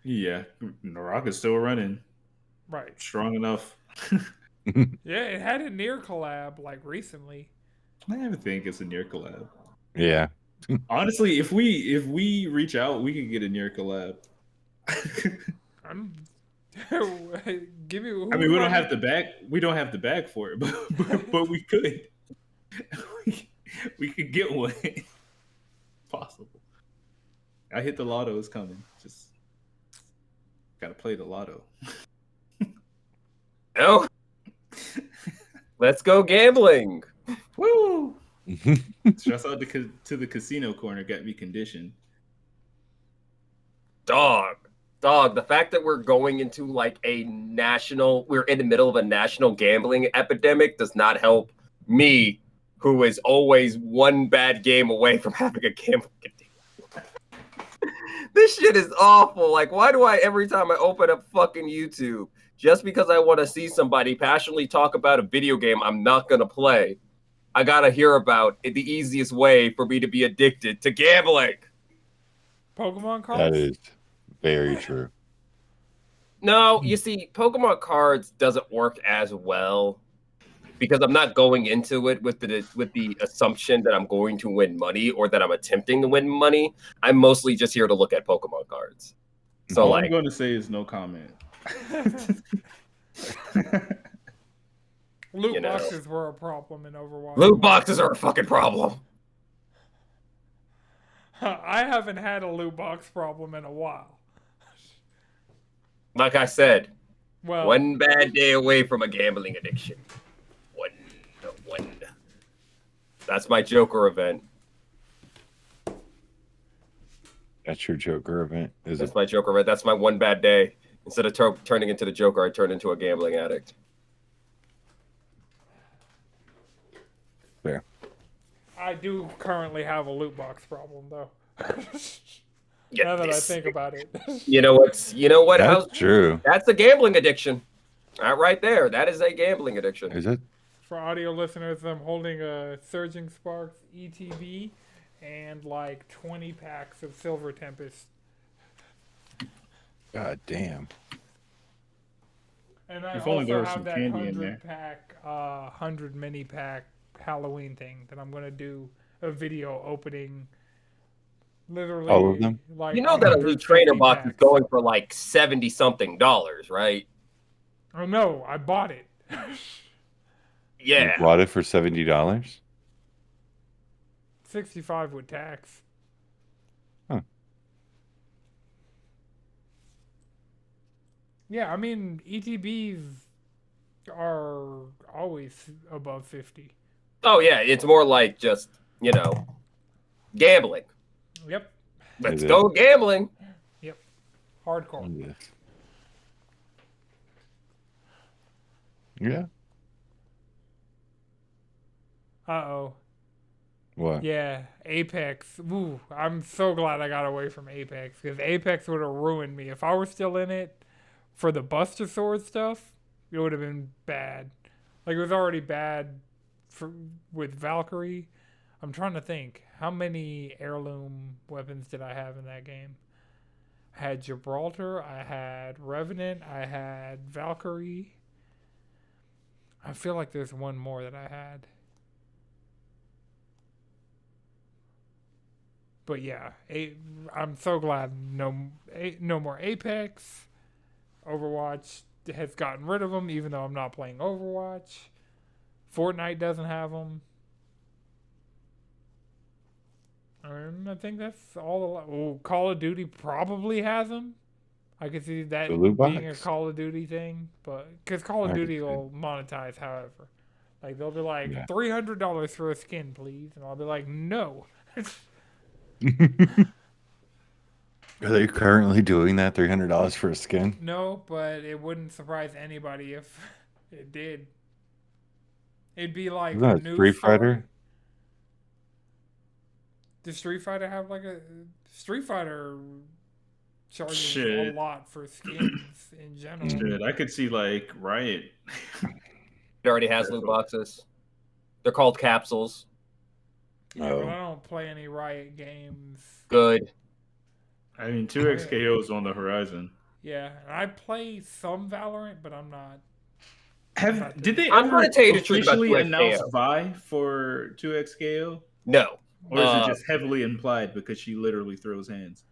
Yeah, Naraka's still running. Right. Strong enough. Yeah, it had a near collab, recently. I even think it's a near collab. Yeah. Honestly, if we reach out, we could get a near collab. Give me. I mean, we don't have the bag. We don't have the bag for it, but we could. we could get one. Possible. I hit the lotto is coming. Just gotta play the lotto. No. Let's go gambling. Woo! Stress out to the casino corner got me conditioned. Dog, the fact that we're going into like we're in the middle of a national gambling epidemic does not help me, who is always one bad game away from having a gambling addiction. This shit is awful. Like, why do I, every time I open up fucking YouTube, just because I want to see somebody passionately talk about a video game I'm not going to play, I got to hear about the easiest way for me to be addicted to gambling? Pokemon cards? That is very true. No, you see, Pokemon cards doesn't work as well because I'm not going into it with the assumption that I'm going to win money or that I'm attempting to win money. I'm mostly just here to look at Pokemon cards. So all like, I'm going to say is no comment. Loot boxes were a problem in Overwatch. Loot boxes are a fucking problem. I haven't had a loot box problem in a while. Like I said, well, one bad day away from a gambling addiction. One. That's my Joker event. That's your Joker event, is That's it? my Joker event. That's my one bad day. Instead of turning into the Joker, I turn into a gambling addict. Fair. I do currently have a loot box problem, though. Yeah, now that I think about it. You know what? That's true. That's a gambling addiction. That right there. That is a gambling addiction. Is it? For audio listeners, I'm holding a Surging Sparks ETB and like 20 packs of Silver Tempest. God damn. And I If only there also was have some that candy in 100 pack, 100 mini pack Halloween thing that I'm gonna do a video opening. Literally, All of them? like You know that Elite Trainer box is going for like $70-something, right? Oh no, I bought it. Yeah. You bought it for $70? 65 with tax. Huh. Yeah, I mean ETBs are always above 50. Oh yeah, it's more like just, gambling. Yep. Let's go gambling. Yep. Hardcore. Yes. Yeah. Uh-oh. What? Yeah, Apex. Ooh, I'm so glad I got away from Apex because Apex would have ruined me. If I were still in it for the Buster Sword stuff, it would have been bad. Like, it was already bad with Valkyrie. I'm trying to think. How many heirloom weapons did I have in that game? I had Gibraltar. I had Revenant. I had Valkyrie. I feel like there's one more that I had. But yeah, I'm so glad no more Apex. Overwatch has gotten rid of them, even though I'm not playing Overwatch. Fortnite doesn't have them. I think that's all. Call of Duty probably has them. I could see that being a Call of Duty thing, but because Call of Duty will monetize, however, like they'll be like $300 for a skin, please, and I'll be like, no. Are they currently doing that? $300 for a skin? No, but it wouldn't surprise anybody if it did. It'd be like a new Street Fighter. Does Street Fighter have like a Street Fighter charges a lot for skins in general? Shit, I could see like Riot. It already has loot boxes. They're called capsules. Yeah, but I don't play any Riot games. Good. I mean, 2XKO is on the horizon. Yeah, and I play some Valorant, but I'm not. Did they I'm ever going to tell you the truth about officially 2XKO. announce Vi for 2XKO? No. Or is it just heavily implied because she literally throws hands?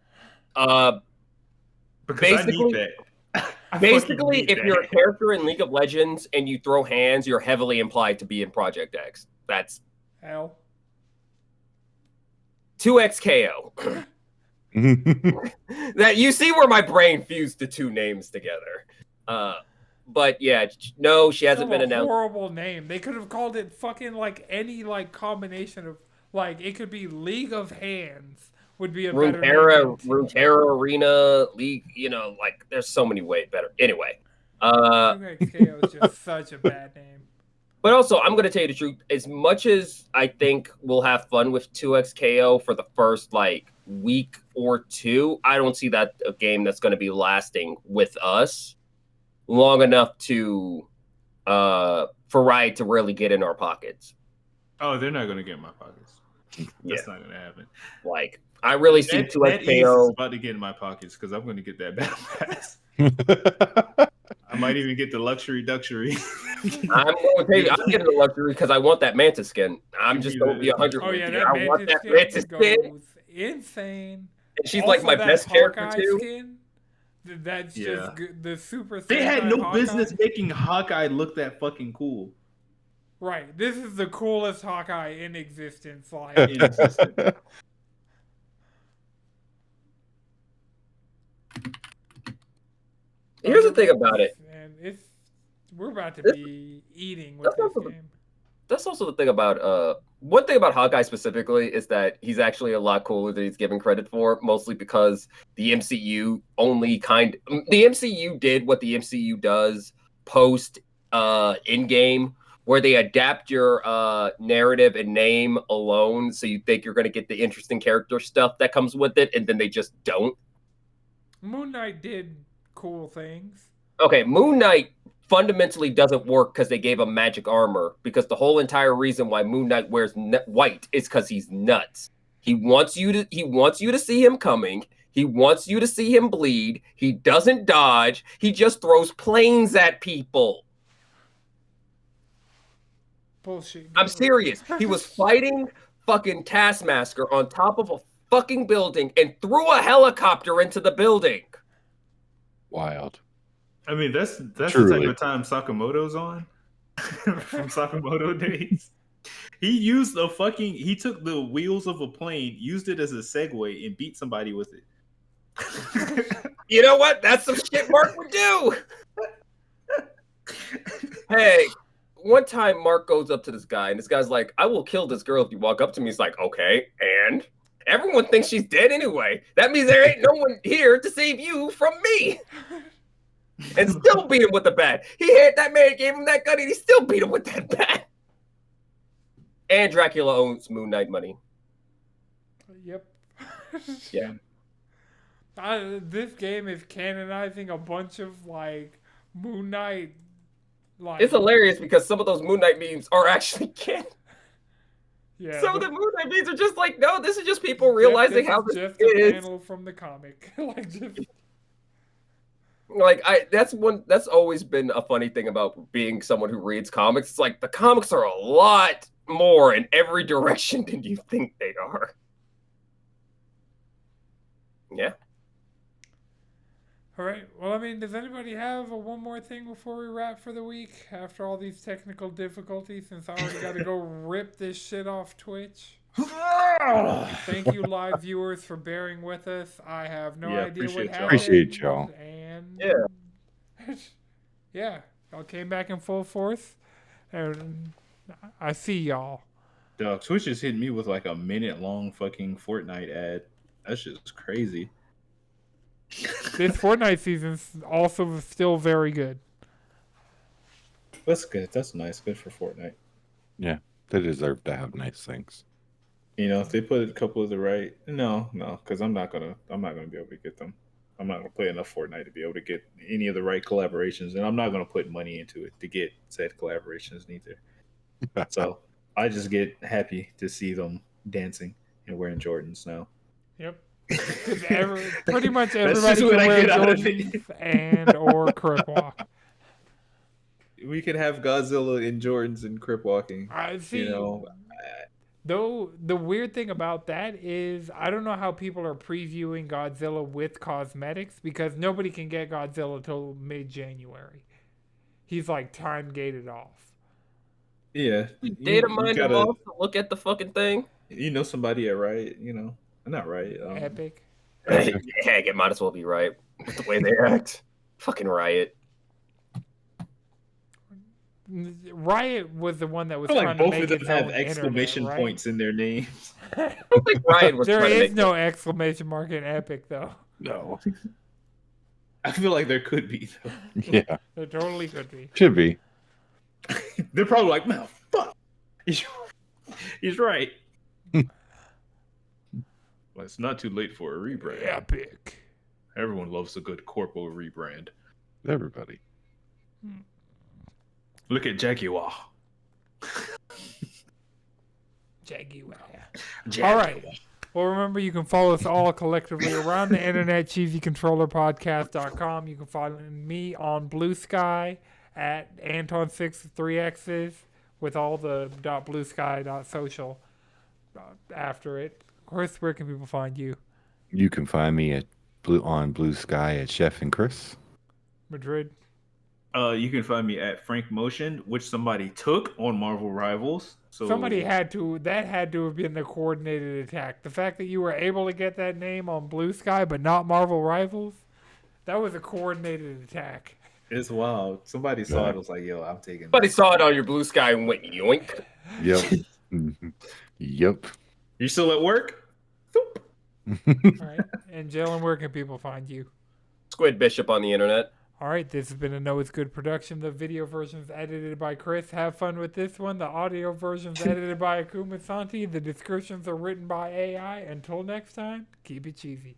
Basically, I need that. Basically, if you're a character in League of Legends and you throw hands, you're heavily implied to be in Project X. That's Hell. 2XKO. That you see where my brain fused the two names together. But yeah, no, she hasn't been announced. Horrible name. They could have called it fucking like any like combination of like it could be League of Hands would be a better name. Runeterra Arena League. You know, like there's so many ways better. Anyway, 2XKO is just such a bad name. But also, I'm going to tell you the truth. As much as I think we'll have fun with 2XKO for the first like week or two, I don't see that a game that's going to be lasting with us long enough to for Riot to really get in our pockets. Oh, they're not going to get in my pockets. That's not going to happen. Like, I really see 2XKO about to get in my pockets because I'm going to get that battle pass. I might even get the luxury. I'm going to tell you, I'm getting the luxury because I want that Manta skin. I'm just going to be 100. Oh yeah, I want that Manta skin. Insane. And she's also like my best character too. Skin, that's just good. The super. They had no business making Hawkeye look that fucking cool. Right. This is the coolest Hawkeye in existence. Like. Here's the thing about it. And we're about to be eating with this game. That's also the thing about one thing about Hawkeye specifically is that he's actually a lot cooler than he's given credit for, mostly because the MCU the MCU did what the MCU does post in game, where they adapt your narrative and name alone, so you think you're going to get the interesting character stuff that comes with it, and then they just don't. Moon Knight did cool things. Okay, Moon Knight fundamentally doesn't work because they gave him magic armor, because the whole entire reason why Moon Knight wears white is because he's nuts. He wants you to see him coming. He wants you to see him bleed. He doesn't dodge. He just throws planes at people. Bullshit. I'm serious. He was fighting fucking Taskmaster on top of a fucking building and threw a helicopter into the building. Wild. I mean, that's the type of time Sakamoto's on from Sakamoto days. He took the wheels of a plane, used it as a Segway, and beat somebody with it. You know what? That's some shit Mark would do. Hey, one time Mark goes up to this guy, and this guy's like, I will kill this girl if you walk up to me. He's like, okay, and? Everyone thinks she's dead anyway. That means there ain't no one here to save you from me. And still beat him with the bat. That man gave him that gun, and he still beat him with that bat. And Dracula owns Moon Knight money. Yep. Yeah. This game is canonizing a bunch of like Moon Knight. Like, it's hilarious because some of those Moon Knight memes are actually canon. Yeah, some of the Moon Knight memes are just like, no, this is just people realizing how this just is. A panel from the comic. That's always been a funny thing about being someone who reads comics. It's like the comics are a lot more in every direction than you think they are. Yeah. All right. Well, I mean, does anybody have one more thing before we wrap for the week? After all these technical difficulties, since I already got to go rip this shit off Twitch. Thank you, live viewers, for bearing with us. I have no idea what happened. Appreciate y'all. And yeah, y'all came back in full force, and I see y'all. Dog, Twitch is hitting me with like a minute-long fucking Fortnite ad. That's just crazy. This Fortnite season's also still very good. That's good. That's nice. Good for Fortnite. Yeah, they deserve to have nice things. You know, if they put a couple of the right, no, because I'm not gonna be able to get them. I'm not gonna play enough Fortnite to be able to get any of the right collaborations, and I'm not gonna put money into it to get said collaborations neither. So I just get happy to see them dancing and wearing Jordans now. Yep. Pretty much everybody can wear Jordans and or crip walk. We could have Godzilla in Jordans and crip walking. I see. You know, Though the weird thing about that is I don't know how people are previewing Godzilla with cosmetics because nobody can get Godzilla till mid-January. He's like time gated off. Yeah, Data mined him off to look at the fucking thing. You know somebody at Riot, not Riot. Epic. Heck, it might as well be right with the way they act. Fucking Riot. Riot was the one that was I feel trying like to both make of them its have own exclamation internet, right? points in their names. I don't think Riot was There trying to is make no exclamation mark in Epic though. No. I feel like there could be though. Yeah. There totally could be. Should be. They're probably like, man, fuck. He's right. Well, it's not too late for a rebrand. Epic. Everyone loves a good corpo rebrand. Everybody. Look at Jaguar. Jaguar. All right. Well, remember, you can follow us all collectively around the internet, cheesycontrollerpodcast.com. You can find me on Blue Sky at Anton6 with all the .bluesky.social after it. Chris, where can people find you? You can find me on Blue Sky at Chef and Chris. Madrid. You can find me at Frank Motion, which somebody took on Marvel Rivals. So Somebody had to have been the coordinated attack. The fact that you were able to get that name on Blue Sky but not Marvel Rivals, that was a coordinated attack. It's wild. Somebody saw it, was like, yo, I'm taking Somebody saw it on your Blue Sky and went yoink. Yep. Yep. You still at work? All right. And Jalen, where can people find you? Squid Bishop on the internet. All right, this has been a Know It's Good production. The video version is edited by Chris. Have fun with this one. The audio version is edited by Akuma Santi. The descriptions are written by AI. Until next time, keep it cheesy.